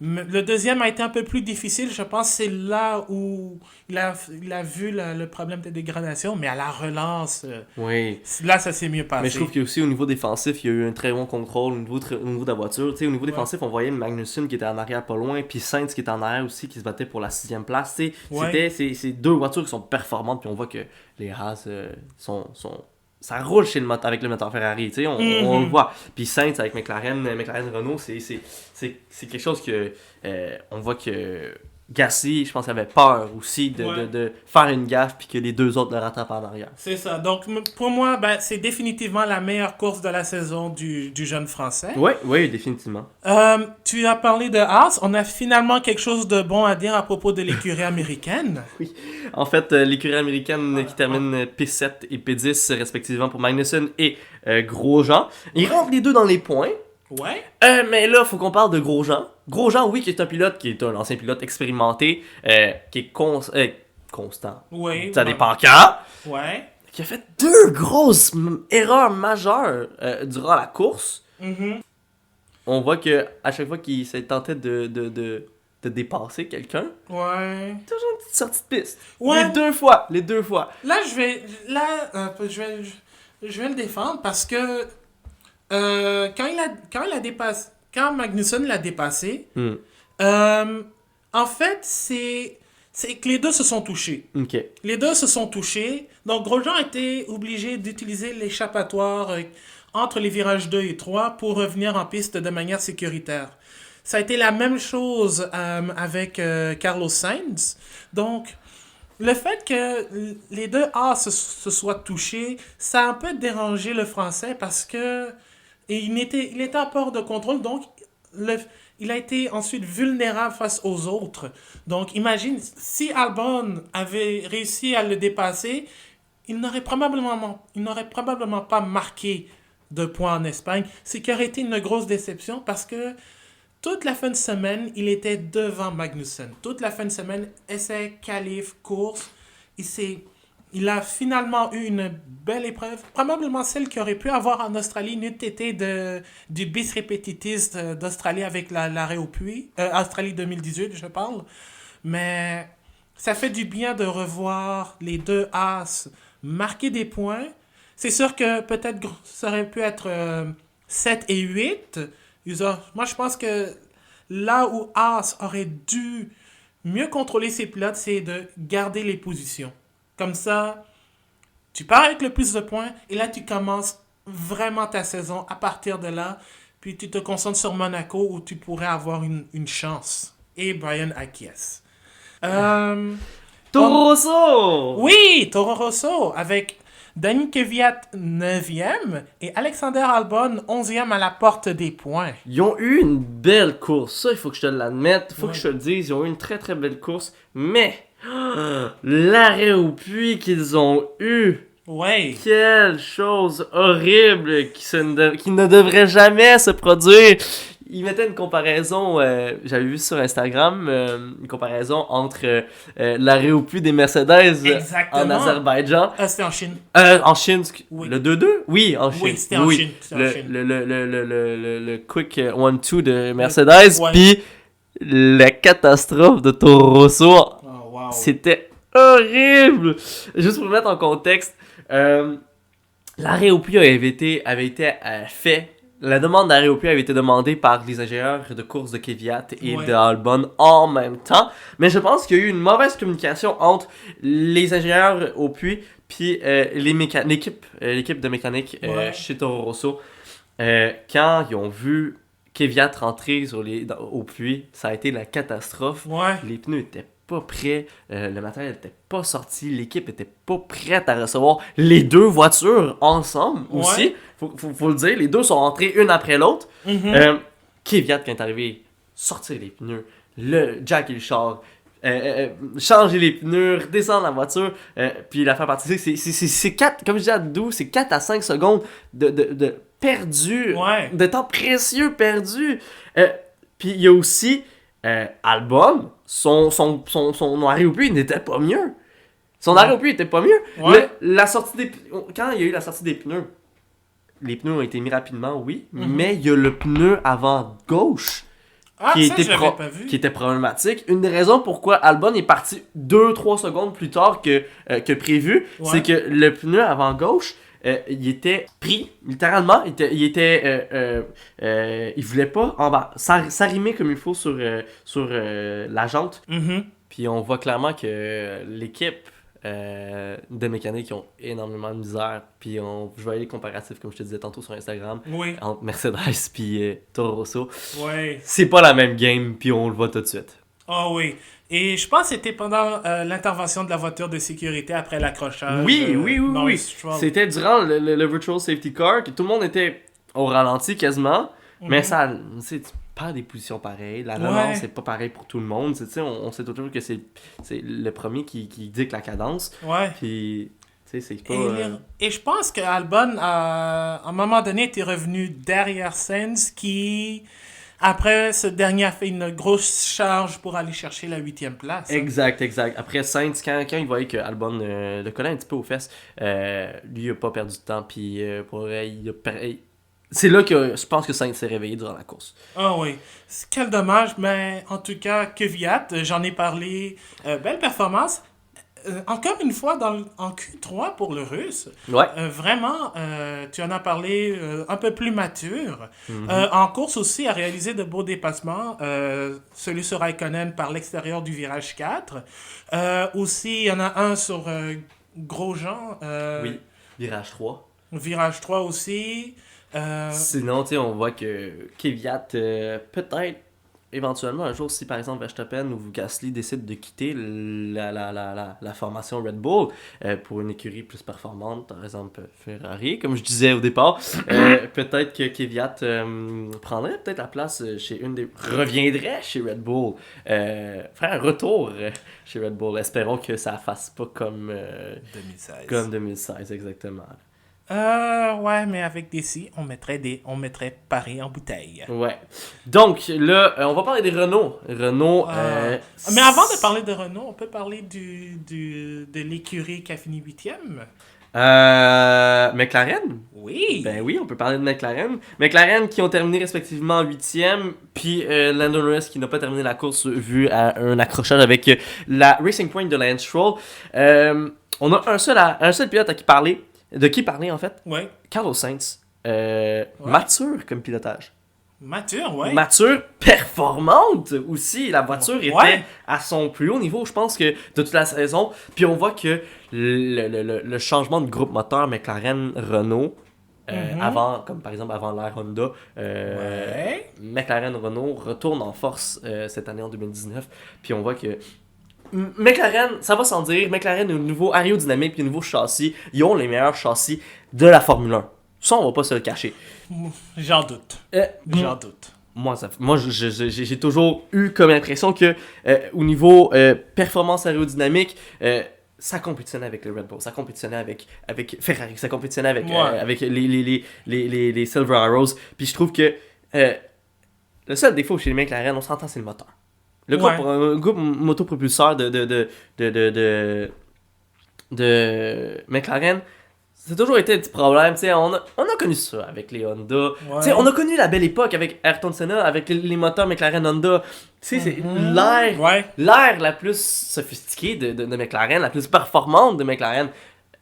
Le deuxième a été un peu plus difficile, je pense. C'est là où il a vu le problème de dégradation, mais à la relance, là, ça s'est mieux passé. Mais je trouve qu'aussi au niveau défensif, il y a eu un très bon contrôle au niveau de la voiture. Au niveau défensif, on voyait Magnussen qui était en arrière pas loin, puis Sainz qui était en arrière aussi, qui se battait pour la 6e place. C'est 2 voitures qui sont performantes, puis on voit que les Haas ça roule avec le moteur Ferrari, on le voit. Puis Sainz avec McLaren Renault, c'est quelque chose que on voit que Gasly, je pense qu'il avait peur aussi de faire une gaffe puis que les 2 autres le rattrapent en arrière. C'est ça. Donc pour moi, c'est définitivement la meilleure course de la saison du jeune français. Oui, définitivement. Tu as parlé de Haas. On a finalement quelque chose de bon à dire à propos de l'écurie américaine. Oui. En fait, l'écurie américaine qui termine P7 et P10 respectivement pour Magnussen et Grosjean. Ils rentrent les 2 dans les points. Ouais. Mais là, faut qu'on parle de Grosjean. Grosjean, oui, qui est un pilote, qui est un ancien pilote expérimenté, qui est constant. Oui. Ça dépend quand. Ouais. Qui a fait 2 grosses erreurs majeures durant la course. On voit que à chaque fois qu'il s'est tenté de dépasser quelqu'un, toujours une petite sortie de piste. Les deux fois. Là, je vais je vais le défendre parce que quand Magnussen l'a dépassé, Hmm. euh, en fait, c'est que les deux se sont touchés. Ok. Les deux se sont touchés. Donc, Grosjean était obligé d'utiliser l'échappatoire entre les virages 2 et 3 pour revenir en piste de manière sécuritaire. Ça a été la même chose avec Carlos Sainz. Donc, le fait que les deux A se soient touchés, ça a un peu dérangé le français parce que il était à port de contrôle, donc il a été ensuite vulnérable face aux autres. Donc imagine, si Albon avait réussi à le dépasser, il n'aurait probablement pas marqué de points en Espagne, ce qui aurait été une grosse déception parce que toute la fin de semaine, il était devant Magnussen. Toute la fin de semaine, essai, qualif, course. Il a finalement eu une belle épreuve. Probablement celle qu'il aurait pu avoir en Australie n'eût été du bis repetitis d'Australie avec l'arrêt au puits. Australie 2018, je parle. Mais ça fait du bien de revoir les deux As marquer des points. C'est sûr que peut-être ça aurait pu être 7 et 8. Moi, je pense que là où Haas aurait dû mieux contrôler ses pilotes, c'est de garder les positions. Comme ça, tu pars avec le plus de points et là, tu commences vraiment ta saison à partir de là. Puis tu te concentres sur Monaco où tu pourrais avoir une chance. Et Brian acquiesce. Toro Rosso! Oui, Toro Rosso avec Dani Kvyat 9e et Alexander Albon 11e à la porte des points. Ils ont eu une belle course, ça il faut que je te l'admette, il faut Ouais. que je te le dise, ils ont eu une très très belle course, mais l'arrêt au puits qu'ils ont eu, Ouais. quelle chose horrible qui ne devrait jamais se produire. Ils mettaient une comparaison, j'avais vu sur Instagram, une comparaison entre l'arrêt au puits des Mercedes Exactement. en Azerbaïdjan. C'était en Chine. En Chine, Oui. le 2-2? Oui, en Chine. Oui, c'était en Chine, c'était en Le, Chine. le quick 1-2 de Mercedes, Ouais. puis la catastrophe de Toro Rosso, Oh, wow. c'était horrible! Juste pour mettre en contexte, l'arrêt au puits avait été fait. La demande d'arrêt au puits avait été demandée par les ingénieurs de course de Kvyat et Ouais. de Albon en même temps. Mais je pense qu'il y a eu une mauvaise communication entre les ingénieurs au puits puis l'équipe de mécanique Ouais. chez Toro Rosso. Quand ils ont vu Kvyat rentrer au puits, ça a été la catastrophe. Ouais. Les pneus étaient pas prêts, le matériel était pas sorti, l'équipe était pas prête à recevoir les deux voitures ensemble Ouais. aussi. Faut le dire, les deux sont rentrés une après l'autre. Mhm. Kvyat, quand est arrivé, sortir les pneus, le Jack et le char, changer les pneus, redescendre la voiture, puis la faire partir. C'est 4, comme je dis à Doux, c'est 4 à 5 secondes de perdu, Ouais. de temps précieux perdu. Puis il y a aussi Albon, son arrêt au puits n'était pas mieux. Son arrêt au puits était pas mieux. Ouais. Quand il y a eu la sortie des pneus, les pneus ont été mis rapidement, oui, Mhm. mais il y a le pneu avant gauche Ah, qui, ça, était je l'avais pas vu. qui était problématique. Une des raisons pourquoi Albon est parti 2-3 secondes plus tard que prévu, Ouais. c'est que le pneu avant gauche, il était pris, littéralement. Il voulait pas s'arrimer comme il faut sur la jante. Mhm. Puis on voit clairement que l'équipe de mécanique ont énormément de misère. Puis je voyais les comparatifs, comme je te disais tantôt sur Instagram, Oui. entre Mercedes puis Toro Rosso. Ouais. C'est pas la même game, puis on le voit tout de suite. Oh oui. Et je pense que c'était pendant l'intervention de la voiture de sécurité après l'accrochage. Oui. Norris Stroll. C'était durant le Virtual Safety Car que tout le monde était au ralenti quasiment. Mais Mhm. ça, tu sais, tu perds des positions pareilles. La Ouais. relance, c'est pas pareil pour tout le monde. Tu sais, on sait toujours que c'est le premier qui dicte la cadence. Ouais. Puis, tu sais, c'est pas. Et je pense que Albon, à un moment donné, était revenu derrière Sainz qui, après, ce dernier a fait une grosse charge pour aller chercher la 8e place. Exact. Après Sainz, quand il voyait que Albon le collait un petit peu aux fesses, lui, il a pas perdu de temps. Puis, pour vrai, c'est là que je pense que Sainz s'est réveillé durant la course. Ah oui. Quel dommage, mais en tout cas, Kvyat, j'en ai parlé. Belle performance. encore une fois, en Q3 pour le russe, Ouais. vraiment, tu en as parlé un peu plus mature. En course aussi, a réalisé de beaux dépassements. Celui sur Raikkonen par l'extérieur du virage 4. Aussi, il y en a un sur Grosjean. Oui. Virage 3. Virage 3 aussi. Sinon, tu sais, on voit que Kvyat, peut-être, éventuellement, un jour, si par exemple Verstappen ou Gasly décident de quitter la formation Red Bull pour une écurie plus performante, par exemple Ferrari, comme je disais au départ, peut-être que Kvyat prendrait peut-être la place chez reviendrait chez Red Bull, ferait un retour chez Red Bull. Espérons que ça fasse pas comme 2016. comme 2016, exactement. Ouais, mais avec des si, on mettrait Paris en bouteille. Ouais. Donc, là, on va parler des Renault. Renault. Mais avant de parler de Renault, on peut parler de l'écurie qui a fini 8e. McLaren. Oui. Ben oui, on peut parler de McLaren. McLaren qui ont terminé respectivement 8e, puis Lando Norris qui n'a pas terminé la course vu à un accrochage avec la Racing Point de Lance Stroll. On a un seul pilote à qui parler. De qui parler en fait? Ouais. Carlos Sainz. Mature comme pilotage. Mature, ouais. Mature, performante aussi. La voiture était Ouais. à son plus haut niveau, je pense, que de toute la saison. Puis on voit que le changement de groupe moteur McLaren-Renault, avant, comme par exemple avant l'ère Honda, Ouais. McLaren-Renault retourne en force cette année en 2019. Puis on voit que McLaren, ça va sans dire, McLaren, au niveau aérodynamique et au niveau châssis, ils ont les meilleurs châssis de la Formule 1. Ça, on va pas se le cacher. J'en doute. J'en doute. Moi, j'ai toujours eu comme impression que au niveau performance aérodynamique, ça compétitionnait avec le Red Bull, ça compétitionnait avec Ferrari, ça compétitionnait avec les Silver Arrows. Puis je trouve que le seul défaut chez les McLaren, on s'entend, c'est le moteur. Le groupe motopropulseur de McLaren, ça a toujours été un petit problème. On a connu ça avec les Honda. Ouais. On a connu la belle époque avec Ayrton Senna, avec les moteurs McLaren Honda. C'est l'ère la plus sophistiquée de McLaren, la plus performante de McLaren.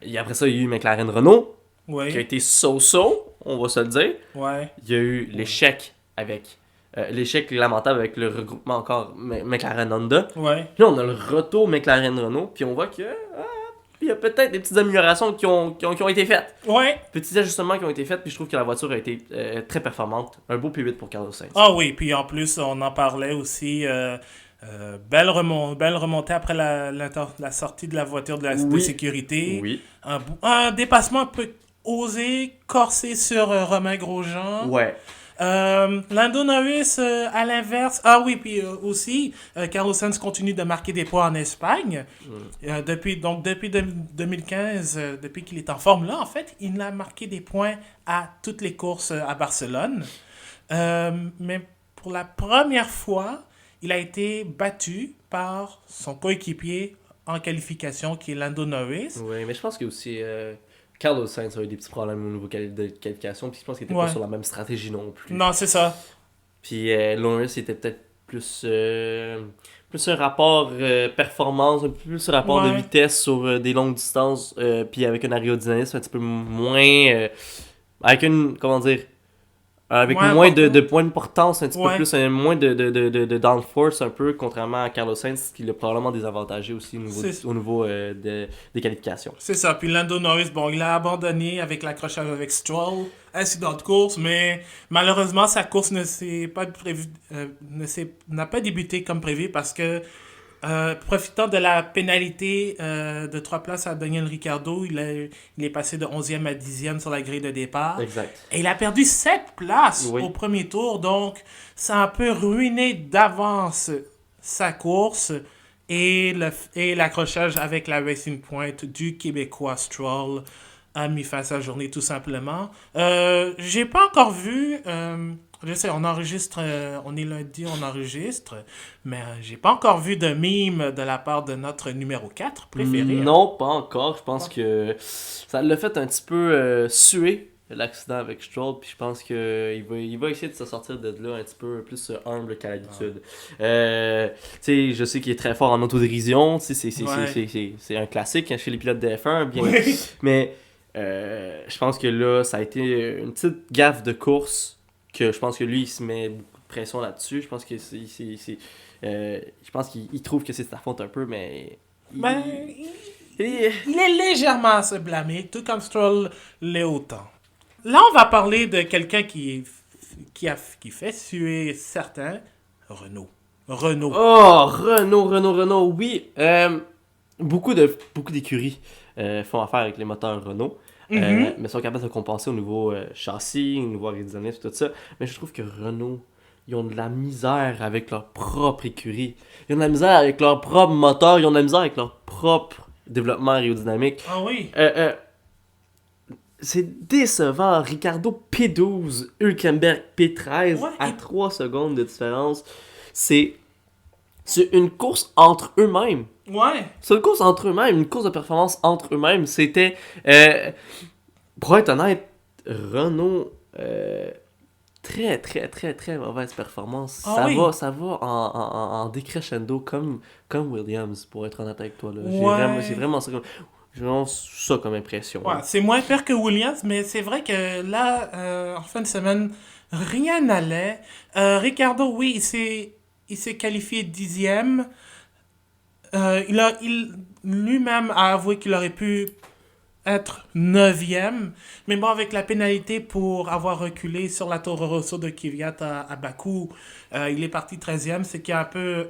Et après ça, il y a eu McLaren Renault, qui a été so-so, on va se le dire. Ouais. Il y a eu l'échec lamentable avec le regroupement encore McLaren Honda. Ouais. Puis là, on a le retour McLaren Renault, puis on voit que il y a peut-être des petites améliorations qui ont été faites. Ouais. Petits ajustements qui ont été faits, puis je trouve que la voiture a été très performante. Un beau P8 pour Carlos Sainz. Ah oui, puis en plus, on en parlait aussi. Belle remontée après la sortie de la voiture de sécurité. Oui. Un dépassement un peu osé, corsé sur Romain Grosjean. Ouais. Lando Norris, à l'inverse. Ah oui, puis aussi, Carlos Sainz continue de marquer des points en Espagne. Depuis 2015, depuis qu'il est en Formule 1, en fait, il a marqué des points à toutes les courses à Barcelone. Mais pour la première fois, il a été battu par son coéquipier en qualification, qui est Lando Norris. Oui, mais je pense que aussi Carlos Sainz a eu des petits problèmes au niveau de qualification, puis je pense qu'il était pas sur la même stratégie non plus. Non, c'est ça. Puis Norris était peut-être plus un rapport performance, un peu plus un rapport de vitesse sur des longues distances, puis avec un aérodynamisme un petit peu moins avec une, comment dire, avec moins de points de portance, un petit peu plus, moins de downforce un peu, contrairement à Carlos Sainz, qui l'a probablement désavantagé aussi au niveau des qualifications. C'est ça. Puis Lando Norris, bon, il a abandonné avec l'accrochage avec Stroll, incident de course, mais malheureusement, sa course n'a pas débuté comme prévu parce que, profitant de la pénalité de 3 places à Daniel Ricciardo, il est passé de 11e à 10e sur la grille de départ. Exact. Et il a perdu 7 places au premier tour, donc ça a un peu ruiné d'avance sa course et l'accrochage avec la Racing Point du Québécois Stroll a mis fin à sa journée tout simplement. J'ai pas encore vu... je sais, on enregistre, on est lundi, on enregistre, mais j'ai pas encore vu de mime de la part de notre numéro 4 préféré. Non, pas encore. Je pense que ça l'a fait un petit peu suer l'accident avec Stroll, puis je pense qu'il va essayer de se sortir de là un petit peu plus humble qu'à l'habitude. Tu sais, je sais qu'il est très fort en autodérision, tu sais, c'est un classique hein, chez les pilotes de F1, bien, mais je pense que là, ça a été une petite gaffe de course, que je pense que lui, il se met beaucoup de pression là-dessus, je pense que je pense qu'il trouve que c'est sa faute un peu, mais... Ben, il est légèrement à se blâmer, tout comme Stroll l'est autant. Là, on va parler de quelqu'un qui fait suer certains. Renault. Oh, Renault, oui. Beaucoup d'écuries font affaire avec les moteurs Renault. Mais sont capables de compenser au niveau châssis, au niveau aérodynamique, tout ça. Mais je trouve que Renault, ils ont de la misère avec leur propre écurie. Ils ont de la misère avec leur propre moteur. Ils ont de la misère avec leur propre développement aérodynamique. Ah oui. C'est décevant. Ricardo P12, Hülkenberg P13 à 3 secondes de différence. C'est une course entre eux-mêmes. Ouais. C'est une course entre eux-mêmes, une course de performance entre eux-mêmes. C'était, pour être honnête, Renault, très, très, très, très mauvaise performance. Ça va en décrescendo comme Williams, pour être honnête avec toi. Là. C'est vraiment ça. J'ai vraiment ça comme impression. Ouais, c'est moins pire que Williams, mais c'est vrai que là, en fin de semaine, rien n'allait. Ricardo, oui, il s'est qualifié 10e. Lui-même a avoué qu'il aurait pu être 9e. Mais bon, avec la pénalité pour avoir reculé sur la Toro Rosso de Kvyat à Bakou, il est parti 13e, ce qui a un peu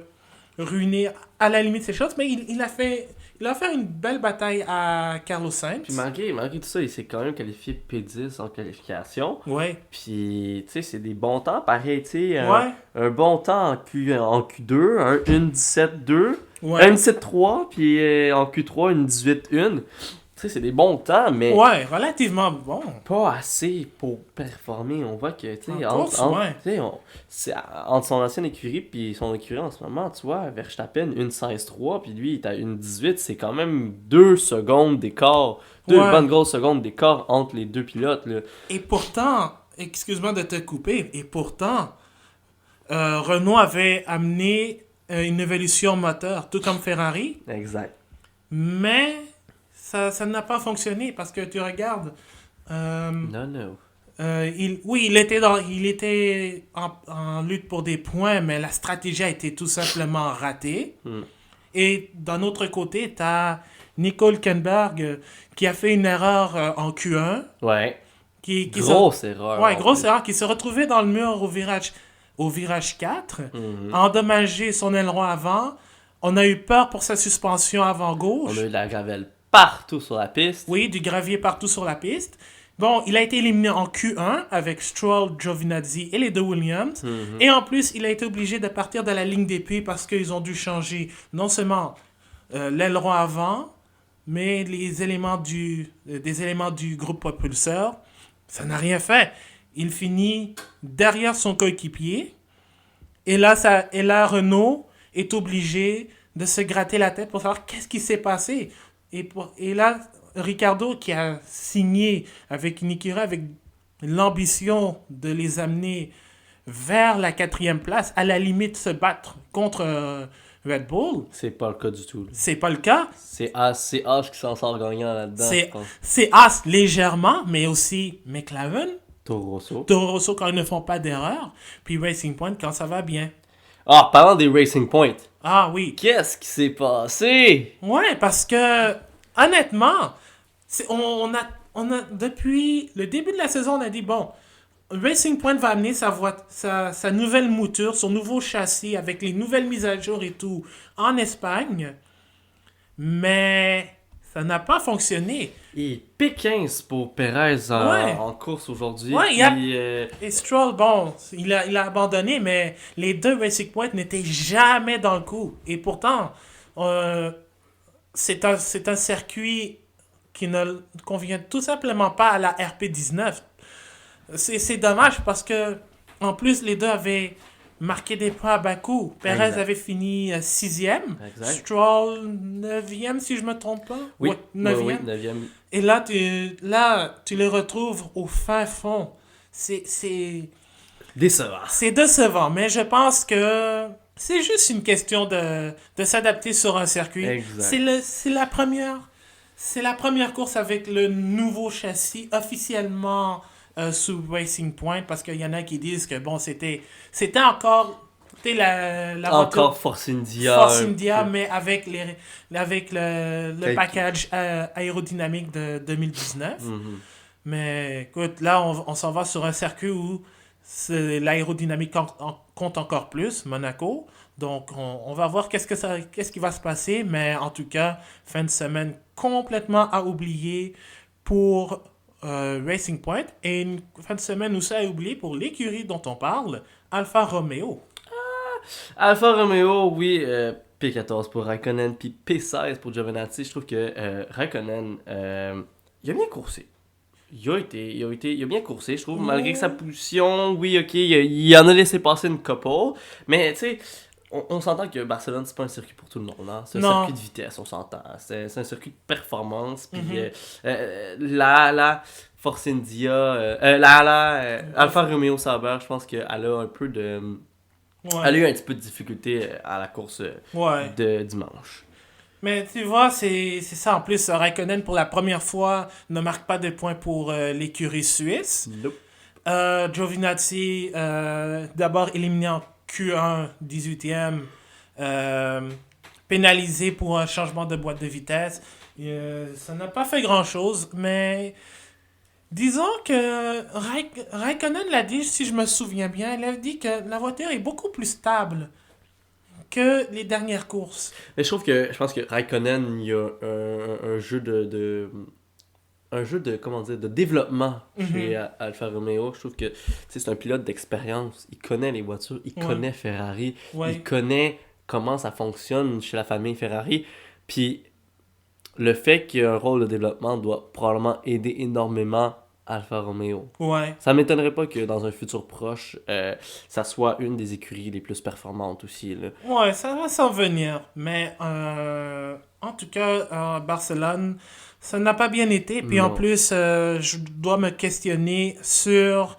ruiné à la limite ces choses. Mais il a fait une belle bataille à Carlos Sainz. Puis malgré tout ça, il s'est quand même qualifié P10 en qualification. Ouais. Puis, tu sais, c'est des bons temps, pareil, tu sais. Un bon temps en Q2, une 17-2, une 17-3, puis en Q3, une 18-1. Tu sais, c'est des bons temps, mais... Ouais, relativement bon. Pas assez pour performer. On voit que, tu sais, entre son ancienne écurie puis son écurie en ce moment, tu vois, Verstappen, une 16-3, puis lui, il est à une 18, c'est quand même 2 secondes d'écart. Deux bonnes grosses secondes d'écart entre les deux pilotes, là. Et pourtant, excuse-moi de te couper, Renault avait amené une évolution moteur, tout comme Ferrari. Exact. Mais... Ça n'a pas fonctionné parce que tu regardes. Non. Il était en lutte pour des points, mais la stratégie a été tout simplement ratée. Et d'un autre côté, tu as Nico Hülkenberg qui a fait une erreur en Q1. Ouais. Grosse erreur. Ouais, grosse erreur qui se retrouvait dans le mur au virage 4, a endommagé son aileron avant. On a eu peur pour sa suspension avant gauche. On a eu de la gravelle partout sur la piste. Oui, du gravier partout sur la piste. Bon, il a été éliminé en Q1 avec Stroll, Giovinazzi et les deux Williams. Et en plus, il a été obligé de partir de la ligne d'épée parce qu'ils ont dû changer non seulement l'aileron avant, mais des éléments du groupe propulseur. Ça n'a rien fait. Il finit derrière son coéquipier. Et là, Renault est obligé de se gratter la tête pour savoir qu'est-ce qui s'est passé. Et là, Ricardo, qui a signé avec une écurie avec l'ambition de les amener vers la 4e place, à la limite se battre contre Red Bull. C'est pas le cas du tout. C'est pas le cas. C'est Haas qui s'en sort gagnant là-dedans. C'est Haas légèrement, mais aussi McLaren. Toro Rosso quand ils ne font pas d'erreur. Puis Racing Point quand ça va bien. Ah, parlant des Racing Point. Ah oui. Qu'est-ce qui s'est passé? Ouais, parce que, honnêtement, on a depuis le début de la saison, on a dit, bon, Racing Point va amener sa nouvelle mouture, son nouveau châssis avec les nouvelles mises à jour et tout en Espagne. Mais ça n'a pas fonctionné. Et P15 pour Perez en course aujourd'hui. Ouais, et Stroll, bon, il a abandonné, mais les deux Racing Point n'étaient jamais dans le coup. Et pourtant, c'est un circuit qui ne convient tout simplement pas à la RP19. C'est dommage parce que, en plus, les deux avaient marqué des points à Bakou. Perez Exact. avait fini 6e. Exact. Stroll 9e, si je me trompe pas. Oui, Ouais, 9e. oui, 9e. Et là, tu les retrouves au fin fond. C'est Décevant. décevant, mais je pense que c'est juste une question de s'adapter sur un circuit. Exact. C'est la première course avec le nouveau châssis officiellement sous Racing Point, parce qu'il y en a qui disent que bon, c'était encore la voiture Encore Force India. Force un India, peu. mais avec le package aérodynamique de 2019. Mhm. Mais écoute, là, on s'en va sur un circuit où l'aérodynamique compte encore plus, Monaco. Donc, on va voir qu'est-ce qui va se passer. Mais en tout cas, fin de semaine complètement à oublier pour Racing Point. Et une fin de semaine aussi à oublier pour l'écurie dont on parle, Alfa Romeo. Alfa Romeo, oui, P14 pour Raikkonen, puis P16 pour Giovinazzi. Je trouve que Raikkonen, il a bien coursé. Il a bien coursé, je trouve, malgré que sa position, oui, ok, il en a laissé passer une couple, mais tu sais, on s'entend que Barcelone, c'est pas un circuit pour tout le monde, hein. C'est un Non. circuit de vitesse, on s'entend. C'est un circuit de performance, puis Mhm. la Force India, Alfa Romeo Sauber, je pense qu'elle a un peu de... Elle a Ouais. eu un petit peu de difficulté à la course Ouais. de dimanche. Mais tu vois, c'est ça. En plus, Raikkonen, pour la première fois, ne marque pas de points pour l'écurie suisse. Nope. Giovinazzi, d'abord éliminé en Q1, 18e, pénalisé pour un changement de boîte de vitesse. Ça n'a pas fait grand-chose, mais disons que Raikkonen l'a dit, si je me souviens bien, il a dit que la voiture est beaucoup plus stable que les dernières courses. Mais je pense que Raikkonen, il y a un jeu comment dire, de développement chez Alfa Romeo. Je trouve que tu sais, c'est un pilote d'expérience. Il connaît les voitures, il Ouais. connaît Ferrari, Ouais. il connaît comment ça fonctionne chez la famille Ferrari. Puis le fait qu'il y ait un rôle de développement doit probablement aider énormément Alfa Romeo. Ouais. Ça m'étonnerait pas que dans un futur proche, ça soit une des écuries les plus performantes aussi, là. Ouais, ça va s'en venir. Mais en tout cas, Barcelone, ça n'a pas bien été. Puis en Non. plus, je dois me questionner sur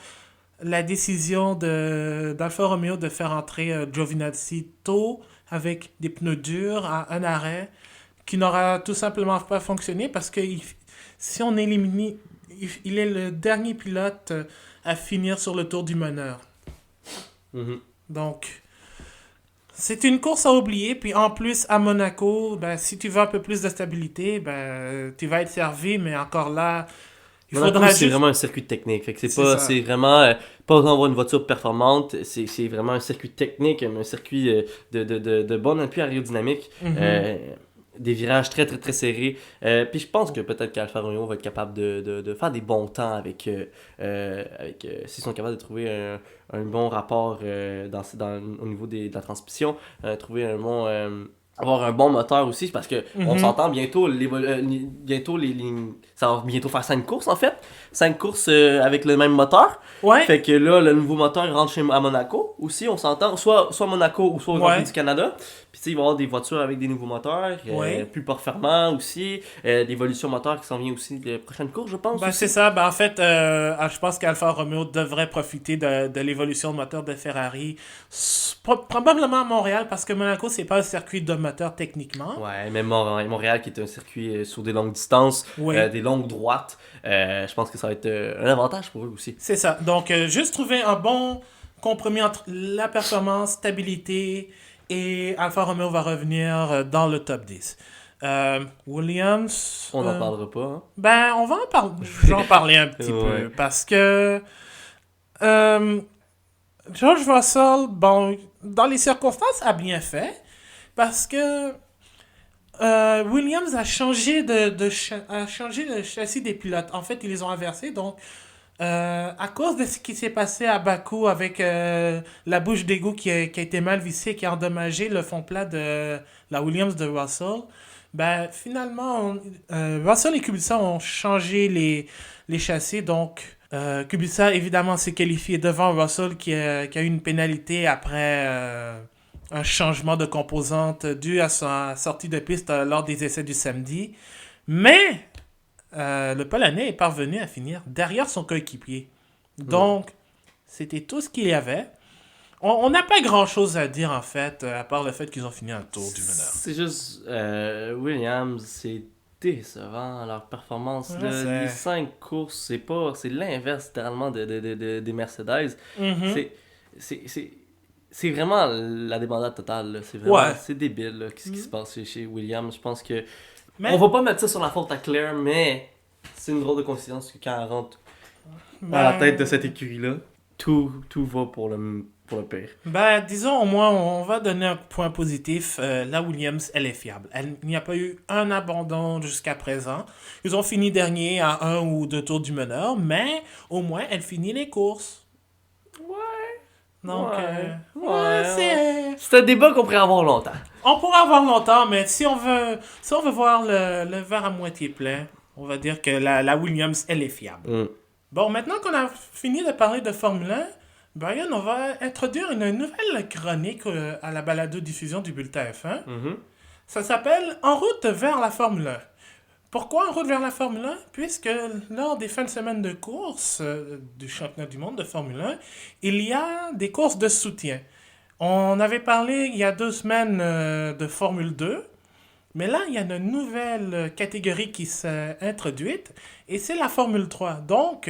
la décision d'Alfa Romeo de faire entrer Giovinazzi tôt avec des pneus durs à un arrêt qui n'aura tout simplement pas fonctionné parce que si on élimine, il est le dernier pilote à finir sur le tour du meneur. Mhm. Donc, c'est une course à oublier. Puis en plus, à Monaco, ben, si tu veux un peu plus de stabilité, ben, tu vas être servi. Mais encore là, il Monaco, faudra c'est juste... vraiment un circuit technique. Fait que C'est ça. c'est vraiment pas avoir une voiture performante, c'est vraiment un circuit technique, un circuit de bon appui aérodynamique. Mhm. Des virages très très très serrés. Puis je pense que peut-être qu'Alfa Romeo va être capable de faire des bons temps avec s'ils sont capables de trouver un bon rapport au niveau de la transmission, trouver un bon avoir un bon moteur aussi, parce que on Mhm. s'entend bientôt ça va bientôt faire 5 courses en fait, 5 courses avec le même moteur. Ouais. Fait que là, le nouveau moteur rentre à Monaco aussi, on s'entend, soit Monaco ou soit au Grand Ouais. Prix du Canada. Puis tu sais, il va y avoir des voitures avec des nouveaux moteurs, Ouais. plus performants aussi, l'évolution moteur qui s'en vient aussi les prochaines courses, je pense. Ben, aussi. c'est ça. Ben, en fait, je pense qu'Alfa Romeo devrait profiter de l'évolution de moteur de Ferrari. Probablement à Montréal, parce que Monaco, c'est pas un circuit de moteur techniquement. Ouais, même Montréal qui est un circuit sur des longues distances, Oui. des longues droites, je pense que ça va être un avantage pour eux aussi. C'est ça. Donc, juste trouver un bon compromis entre la performance, stabilité, et Alfa Romeo va revenir dans le top 10. Williams... On n'en parlera pas, hein. Ben, on va en parler. J'en parler un petit Ouais. peu. Parce que... George Russell, bon, dans les circonstances, a bien fait. Parce que... Williams a changé a changé le châssis des pilotes. En fait, ils les ont inversés. Donc, à cause de ce qui s'est passé à Bakou avec la bouche d'égout qui a été mal vissée, qui a endommagé le fond plat de la Williams de Russell, ben, finalement, Russell et Kubica ont changé les châssis. Donc, Kubica, évidemment, s'est qualifié devant Russell qui a eu une pénalité après un changement de composante dû à sa sortie de piste lors des essais du samedi. Mais le Polonais est parvenu à finir derrière son coéquipier. Donc, c'était tout ce qu'il y avait. On n'a pas grand-chose à dire, en fait, à part le fait qu'ils ont fini un tour du meneur. C'est juste Williams, c'est décevant leur performance. Ouais, Là. c'est- Les 5 courses, c'est l'inverse littéralement des Mercedes. Mhm. C'est vraiment la débandade totale. Là. C'est vraiment Ouais. c'est débile là, qu'est-ce qui se passe chez Williams. Je pense que Mais, on va pas mettre ça sur la faute à Claire, mais c'est une drôle de coïncidence que quand elle rentre à la tête de cette écurie-là, tout va pour le pire. disons, au moins, on va donner un point positif. La Williams, elle est fiable. Il n'y a pas eu un abandon jusqu'à présent. Ils ont fini dernier à 1 ou 2 tours du meneur, mais au moins, elle finit les courses. Ouais. Donc, Ouais. c'est... C'est un débat qu'on pourrait avoir longtemps. On pourra avoir longtemps, mais si on veut voir le verre à moitié plein, on va dire que la Williams, elle est fiable. Bon, maintenant qu'on a fini de parler de Formule 1, Brian, on va introduire une nouvelle chronique à la balado-diffusion du bulletin F1. Ça s'appelle En route vers la Formule 1. Pourquoi en route vers la Formule 1? Puisque lors des fins de semaine de course du championnat du monde de Formule 1, il y a des courses de soutien. On avait parlé il y a 2 semaines de Formule 2, mais là, il y a une nouvelle catégorie qui s'est introduite, et c'est la Formule 3. Donc,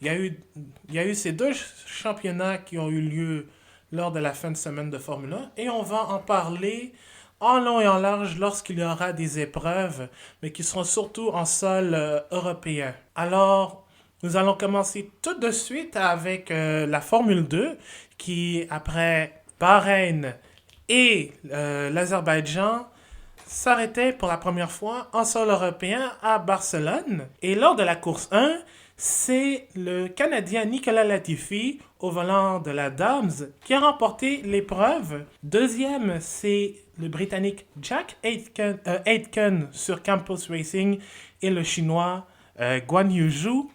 il y a eu ces 2 championnats qui ont eu lieu lors de la fin de semaine de Formule 1, et on va en parler en long et en large lorsqu'il y aura des épreuves, mais qui seront surtout en sol européen. Alors, nous allons commencer tout de suite avec la Formule 2, qui, après Bahreïn et l'Azerbaïdjan, s'arrêtait pour la première fois en sol européen à Barcelone. Et lors de la course 1, c'est le Canadien Nicolas Latifi au volant de la Dams qui a remporté l'épreuve. Deuxième, c'est le Britannique Jack Aitken sur Campos Racing et le Chinois Guan Yu Zhu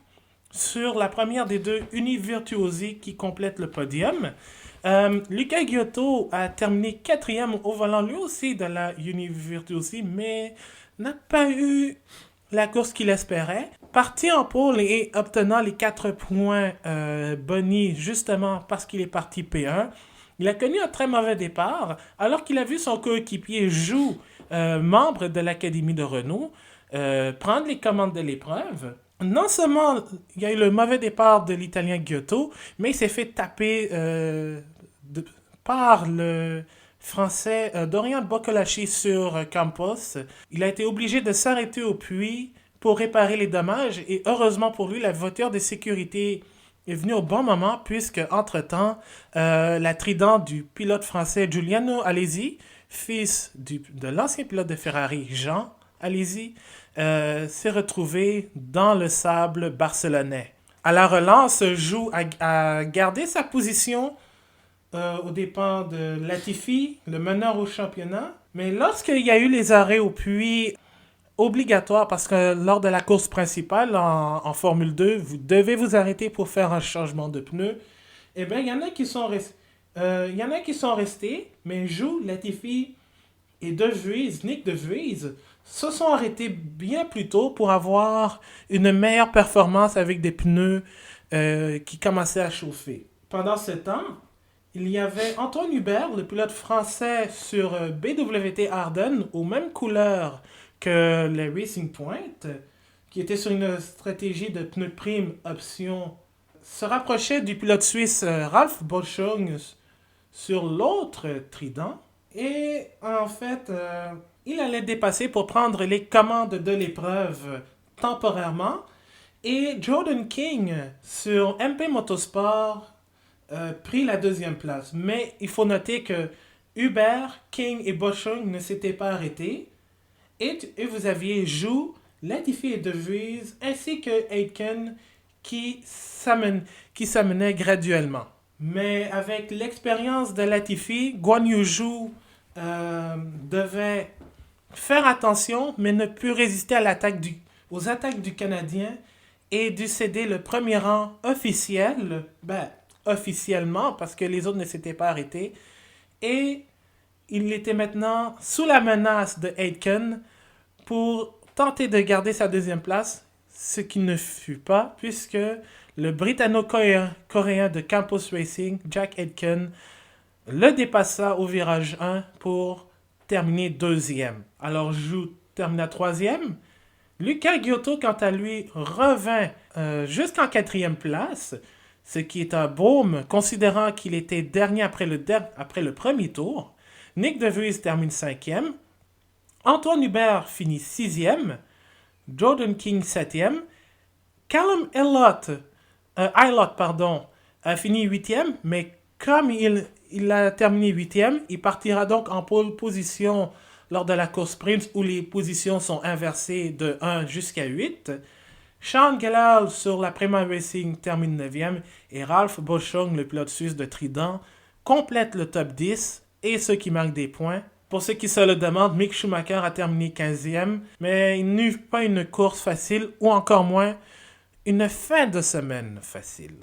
sur la première des 2 Univirtuosi qui complètent le podium. Luca Giotto a terminé 4e au volant lui aussi de la Univirtuosi, mais n'a pas eu la course qu'il espérait. Parti en pole et obtenant les 4 points Bonnie justement parce qu'il est parti P1, il a connu un très mauvais départ alors qu'il a vu son coéquipier Zhou, membre de l'Académie de Renault, prendre les commandes de l'épreuve. Non seulement il y a eu le mauvais départ de l'Italien Giotto, mais il s'est fait taper par le Français Dorian Boccolacci sur Campos. Il a été obligé de s'arrêter au puits pour réparer les dommages et heureusement pour lui, la voiture de sécurité est venue au bon moment puisque, entre-temps, la Trident du pilote français Giuliano Alesi, fils de l'ancien pilote de Ferrari Jean Alesi, s'est retrouvé dans le sable barcelonais. À la relance, Zhou a gardé sa position aux dépens de Latifi, le meneur au championnat. Mais lorsqu'il y a eu les arrêts au puits obligatoires, parce que lors de la course principale en Formule 2, vous devez vous arrêter pour faire un changement de pneus, eh bien, il y en a qui sont restés, mais Zhou, Latifi et Nick De Vries, se sont arrêtés bien plus tôt pour avoir une meilleure performance avec des pneus qui commençaient à chauffer. Pendant ce temps, il y avait Antoine Hubert, le pilote français sur BWT Arden, aux mêmes couleurs que les Racing Point, qui était sur une stratégie de pneus prime option, se rapprochait du pilote suisse Ralf Boschung sur l'autre Trident. Et en fait, il allait dépasser pour prendre les commandes de l'épreuve temporairement. Et Jordan King sur MP Motorsport prit la 2e place. Mais il faut noter que Hubert, King et Boschung ne s'étaient pas arrêtés. Et vous aviez Zhou, Latifi et De Vries, ainsi que Aitken qui s'amenaient graduellement. Mais avec l'expérience de Latifi, Guan Yu Zhu devait faire attention, mais ne put résister à aux attaques du Canadien et dû céder le premier rang officiel, officiellement, parce que les autres ne s'étaient pas arrêtés, et il était maintenant sous la menace de Aitken pour tenter de garder sa deuxième place, ce qui ne fut pas, puisque le Britanno-Coréen de Campos Racing, Jack Aitken, le dépassa au virage 1 pour terminer deuxième. Alors Zhou termina troisième. Luca Giotto, quant à lui, revint jusqu'en quatrième place, ce qui est un baume, considérant qu'il était dernier après le premier tour. Nick De Vries termine cinquième. Antoine Hubert finit sixième. Jordan King septième. Callum Ilott a fini huitième, mais comme il a terminé huitième, il partira donc en pole position lors de la course sprint où les positions sont inversées de 1 jusqu'à 8. Sean Gellal sur la Prema Racing termine 9e et Ralph Boschung, le pilote suisse de Trident, complète le top 10 et ceux qui marquent des points. Pour ceux qui se le demandent, Mick Schumacher a terminé 15e, mais il n'eut pas une course facile ou encore moins une fin de semaine facile.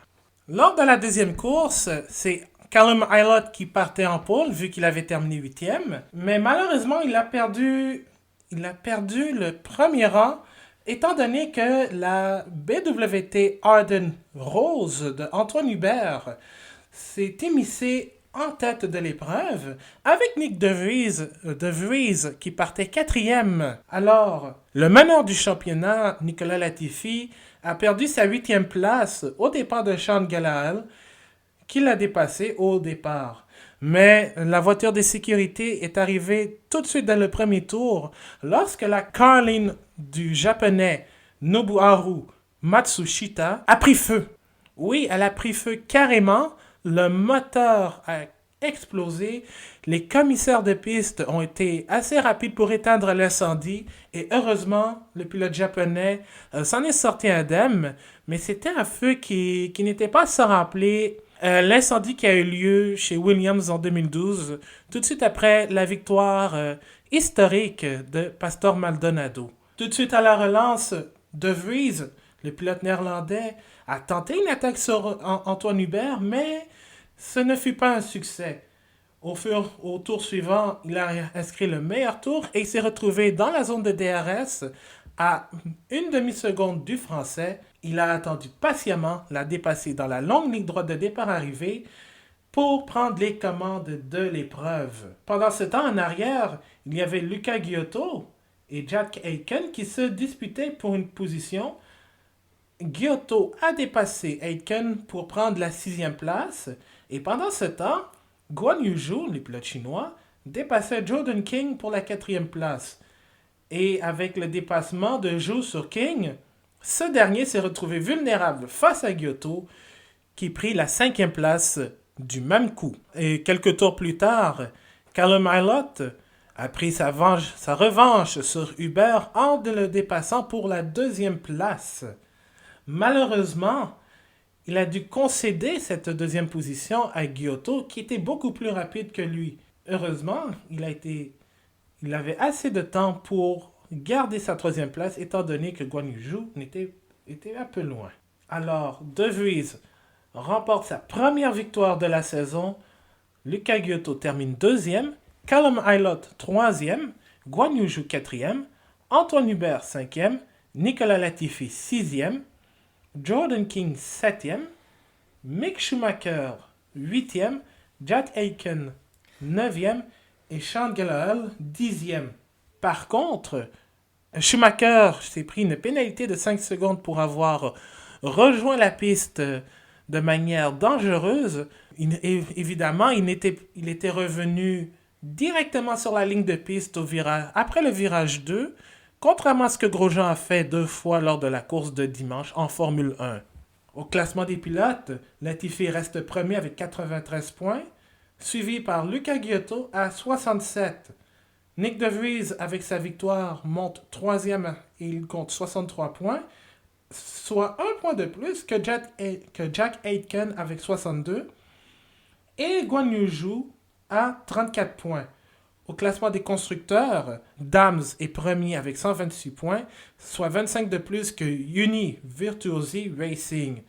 Lors de la deuxième course, c'est Callum Ilott qui partait en pole vu qu'il avait terminé 8e, mais malheureusement il a perdu le premier rang étant donné que la BWT Arden Rose de Antoine Hubert s'est émissée en tête de l'épreuve avec Nick De Vries qui partait 4e. Alors, le meneur du championnat, Nicolas Latifi, a perdu sa 8e place au départ de Sean Gellal, qui l'a dépassé au départ. Mais la voiture de sécurité est arrivée tout de suite dans le premier tour lorsque la Carlin du japonais Nobuharu Matsushita a pris feu. Oui, elle a pris feu carrément. Le moteur a explosé. Les commissaires de piste ont été assez rapides pour éteindre l'incendie et heureusement, le pilote japonais s'en est sorti indemne. Mais c'était un feu qui n'était pas sans rappeler l'incendie qui a eu lieu chez Williams en 2012, tout de suite après la victoire historique de Pastor Maldonado. Tout de suite à la relance, De Vries, le pilote néerlandais, a tenté une attaque sur Antoine Hubert, mais ce ne fut pas un succès. Au tour suivant, il a inscrit le meilleur tour et il s'est retrouvé dans la zone de DRS à une demi-seconde du français. Il a attendu patiemment, l'a dépassé dans la longue ligne droite de départ-arrivée pour prendre les commandes de l'épreuve. Pendant ce temps, en arrière, il y avait Luca Giotto et Jack Aitken qui se disputaient pour une position. Giotto a dépassé Aitken pour prendre la 6e place et pendant ce temps, Guan Yu Zhou, le pilote chinois, dépassait Jordan King pour la 4e place. Et avec le dépassement de Zhou sur King, ce dernier s'est retrouvé vulnérable face à Giotto, qui prit la 5e place du même coup. Et quelques tours plus tard, Callum Ilott a pris sa revanche sur Hubert en le dépassant pour la 2e place. Malheureusement, il a dû concéder cette 2e position à Giotto, qui était beaucoup plus rapide que lui. Heureusement, il avait assez de temps pour garder sa 3e place, étant donné que Guan Yu Zhou était un peu loin. Alors, De Vries remporte sa première victoire de la saison. Luca Giotto termine 2e. Callum Ilott 3e. Guan Yu Zhou 4e. Antoine Hubert 5e. Nicolas Latifi 6e. Jordan King 7e. Mick Schumacher 8e. Jack Aitken 9e. Et Sean Gellal 10e. Par contre, Schumacher s'est pris une pénalité de 5 secondes pour avoir rejoint la piste de manière dangereuse. Évidemment, il était revenu directement sur la ligne de piste après le virage 2, contrairement à ce que Grosjean a fait 2 fois lors de la course de dimanche en Formule 1. Au classement des pilotes, Latifi reste premier avec 93 points, suivi par Luca Giotto à 67. Nick De Vries, avec sa victoire, monte 3e et il compte 63 points, soit 1 point de plus que Jack Aitken avec 62, et Guan Yu Zhou à 34 points. Au classement des constructeurs, Dams est premier avec 126 points, soit 25 de plus que Uni Virtuosi Racing.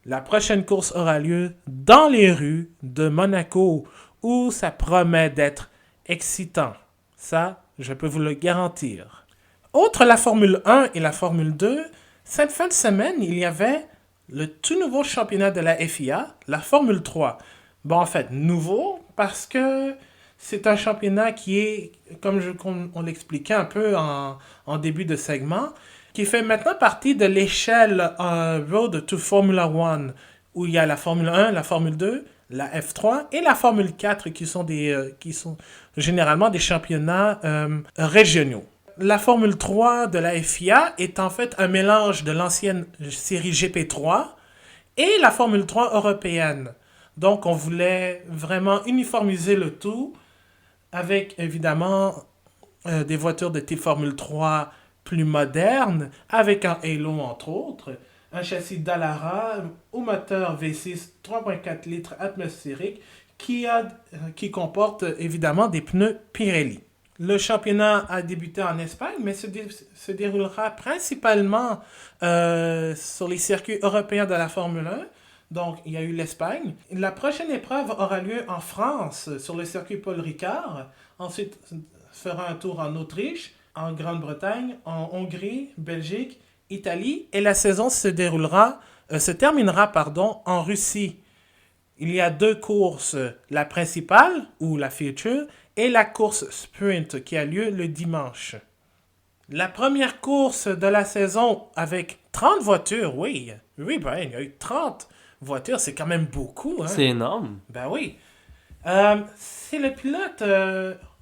La prochaine course aura lieu dans les rues de Monaco, où ça promet d'être excitant. Ça, je peux vous le garantir. Outre la Formule 1 et la Formule 2, cette fin de semaine, il y avait le tout nouveau championnat de la FIA, la Formule 3. Bon, en fait, nouveau parce que c'est un championnat qui est, comme on l'expliquait un peu en début de segment, qui fait maintenant partie de l'échelle Road to Formula 1, où il y a la Formule 1, la Formule 2, la F3 et la Formule 4 qui sont généralement des championnats régionaux. La Formule 3 de la FIA est en fait un mélange de l'ancienne série GP3 et la Formule 3 européenne. Donc on voulait vraiment uniformiser le tout avec évidemment des voitures de type Formule 3 plus modernes, avec un halo entre autres, un châssis Dallara au moteur V6 3.4 litres atmosphérique qui comporte évidemment des pneus Pirelli. Le championnat a débuté en Espagne, mais se déroulera principalement sur les circuits européens de la Formule 1. Donc, il y a eu l'Espagne. La prochaine épreuve aura lieu en France, sur le circuit Paul Ricard. Ensuite, fera un tour en Autriche, en Grande-Bretagne, en Hongrie, Belgique, Italie. Et la saison se terminera en Russie. Il y a 2 courses, la principale, ou la feature, et la course sprint qui a lieu le dimanche. La première course de la saison avec 30 voitures, oui, Brian, il y a eu 30 voitures, c'est quand même beaucoup. Hein? C'est énorme. Ben oui. C'est le pilote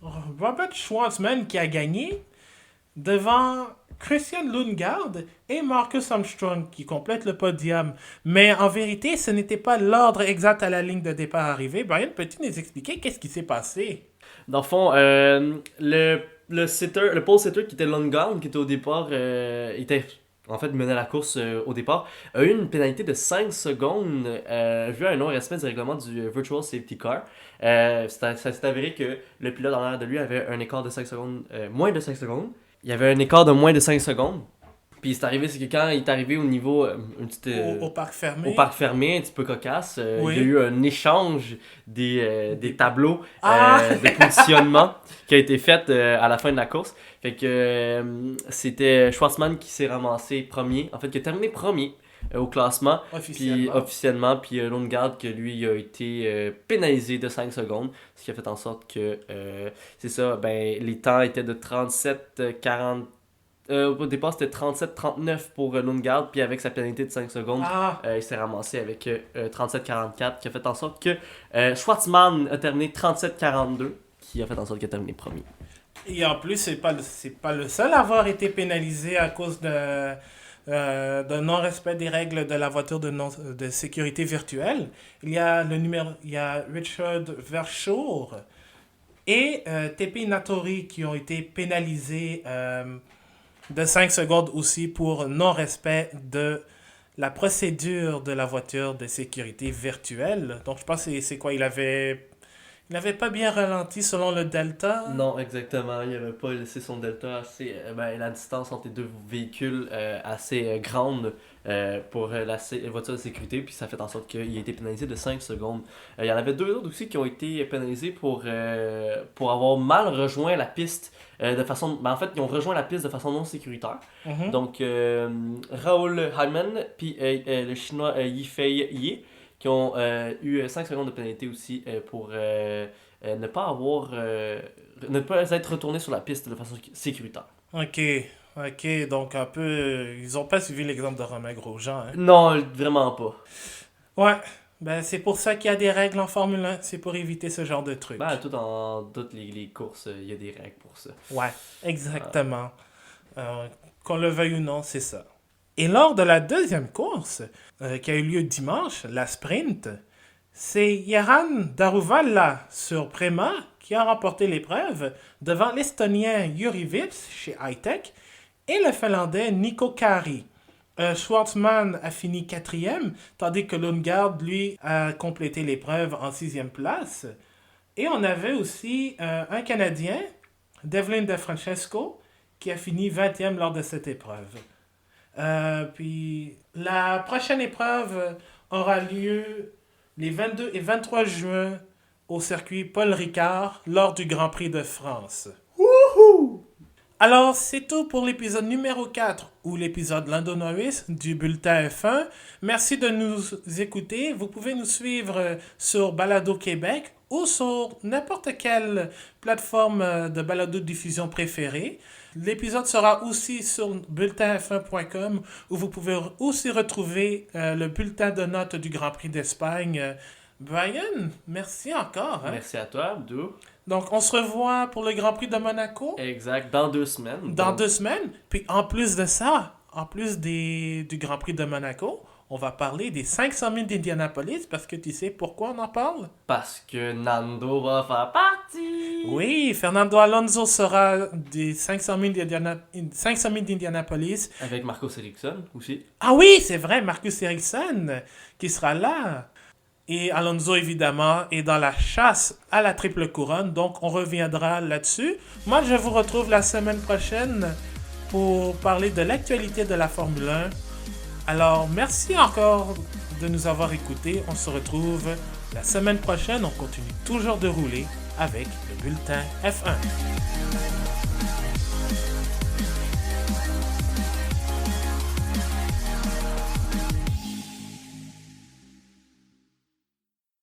Robert Schwartzman qui a gagné devant Christian Lundgaard et Marcus Armstrong qui complètent le podium. Mais en vérité, ce n'était pas l'ordre exact à la ligne de départ arrivé. Brian, peux-tu nous expliquer qu'est-ce qui s'est passé? Dans le fond, le pole sitter qui était Lundgaard, qui était au départ, menait la course au départ, a eu une pénalité de 5 secondes vu un non-respect du règlement du Virtual Safety Car. Ça s'est avéré que le pilote en arrière de lui avait un écart de 5 secondes, moins de 5 secondes. Il y avait un écart de moins de 5 secondes. Puis c'est quand il est arrivé au niveau au parc fermé. Au parc fermé, un petit peu cocasse, oui. Il y a eu un échange des tableaux de positionnement qui a été fait à la fin de la course. Fait que c'était Schwartzman qui s'est ramassé premier, en fait qui a terminé premier au classement. Officiellement. Puis Lundgaard que lui a été pénalisé de 5 secondes, ce qui a fait en sorte que les temps étaient de 37-40. Au départ, c'était 37-39 pour Lundgaard, puis avec sa pénalité de 5 secondes, il s'est ramassé avec 37-44, qui a fait en sorte que Schwartzman a terminé 37-42, qui a fait en sorte qu'il a terminé premier. Et en plus, c'est pas le seul à avoir été pénalisé à cause de non-respect des règles de la voiture de sécurité virtuelle. Il y a Richard Verschoor et Tepe Natori qui ont été pénalisés de 5 secondes aussi pour non-respect de la procédure de la voiture de sécurité virtuelle. Donc, je pense que c'est quoi? Il avait pas bien ralenti selon le delta? Non, exactement. Il n'avait pas laissé son delta assez... la distance entre les deux véhicules assez grande pour la voiture de sécurité. Puis ça fait en sorte qu'il a été pénalisé de 5 secondes. Il y en avait 2 autres aussi qui ont été pénalisés pour avoir mal rejoint la piste de façon... ils ont rejoint la piste de façon non sécuritaire. Mm-hmm. Donc, Raoul Heimann puis le Chinois Yifei Ye qui ont eu 5 secondes de pénalité aussi pour ne pas être retournés sur la piste de façon sécuritaire. Ok, donc un peu... Ils ont pas suivi l'exemple de Romain Grosjean, hein? Non, vraiment pas. Ouais, c'est pour ça qu'il y a des règles en Formule 1, c'est pour éviter ce genre de trucs. Toutes les courses, il y a des règles pour ça. Ouais, exactement. Qu'on le veuille ou non, c'est ça. Et lors de la deuxième course, qui a eu lieu dimanche, la sprint, c'est Yaran Daruvala sur Prema qui a remporté l'épreuve devant l'Estonien Juri Vips chez Hightech et le Finlandais Niko Kari. Schwartzman a fini 4e, tandis que Lundgaard, lui, a complété l'épreuve en 6e place. Et on avait aussi un Canadien, Devlin DeFrancesco, qui a fini 20e lors de cette épreuve. Puis la prochaine épreuve aura lieu les 22 et 23 juin au circuit Paul Ricard lors du Grand Prix de France. Wouhou! Alors, c'est tout pour l'épisode numéro 4 ou l'épisode Lando Norris du Bulletin F1. Merci de nous écouter. Vous pouvez nous suivre sur Balado Québec ou sur n'importe quelle plateforme de balado-diffusion préférée. L'épisode sera aussi sur bulletinf1.com où vous pouvez aussi retrouver le bulletin de notes du Grand Prix d'Espagne. Brian, merci encore. Hein? Merci à toi, Abdou. Donc, on se revoit pour le Grand Prix de Monaco. Exact, dans 2 semaines. Dans 2 semaines. Puis en plus de ça, en plus du Grand Prix de Monaco, on va parler des 500 000 d'Indianapolis parce que tu sais pourquoi on en parle? Parce que Nando va faire partie. Oui, Fernando Alonso sera des 500 000 d'Indianapolis. Avec Marcus Ericsson aussi. Ah oui, c'est vrai, Marcus Ericsson qui sera là. Et Alonso, évidemment, est dans la chasse à la triple couronne. Donc, on reviendra là-dessus. Moi, je vous retrouve la semaine prochaine pour parler de l'actualité de la Formule 1. Alors, merci encore de nous avoir écoutés. On se retrouve la semaine prochaine. On continue toujours de rouler avec le bulletin F1.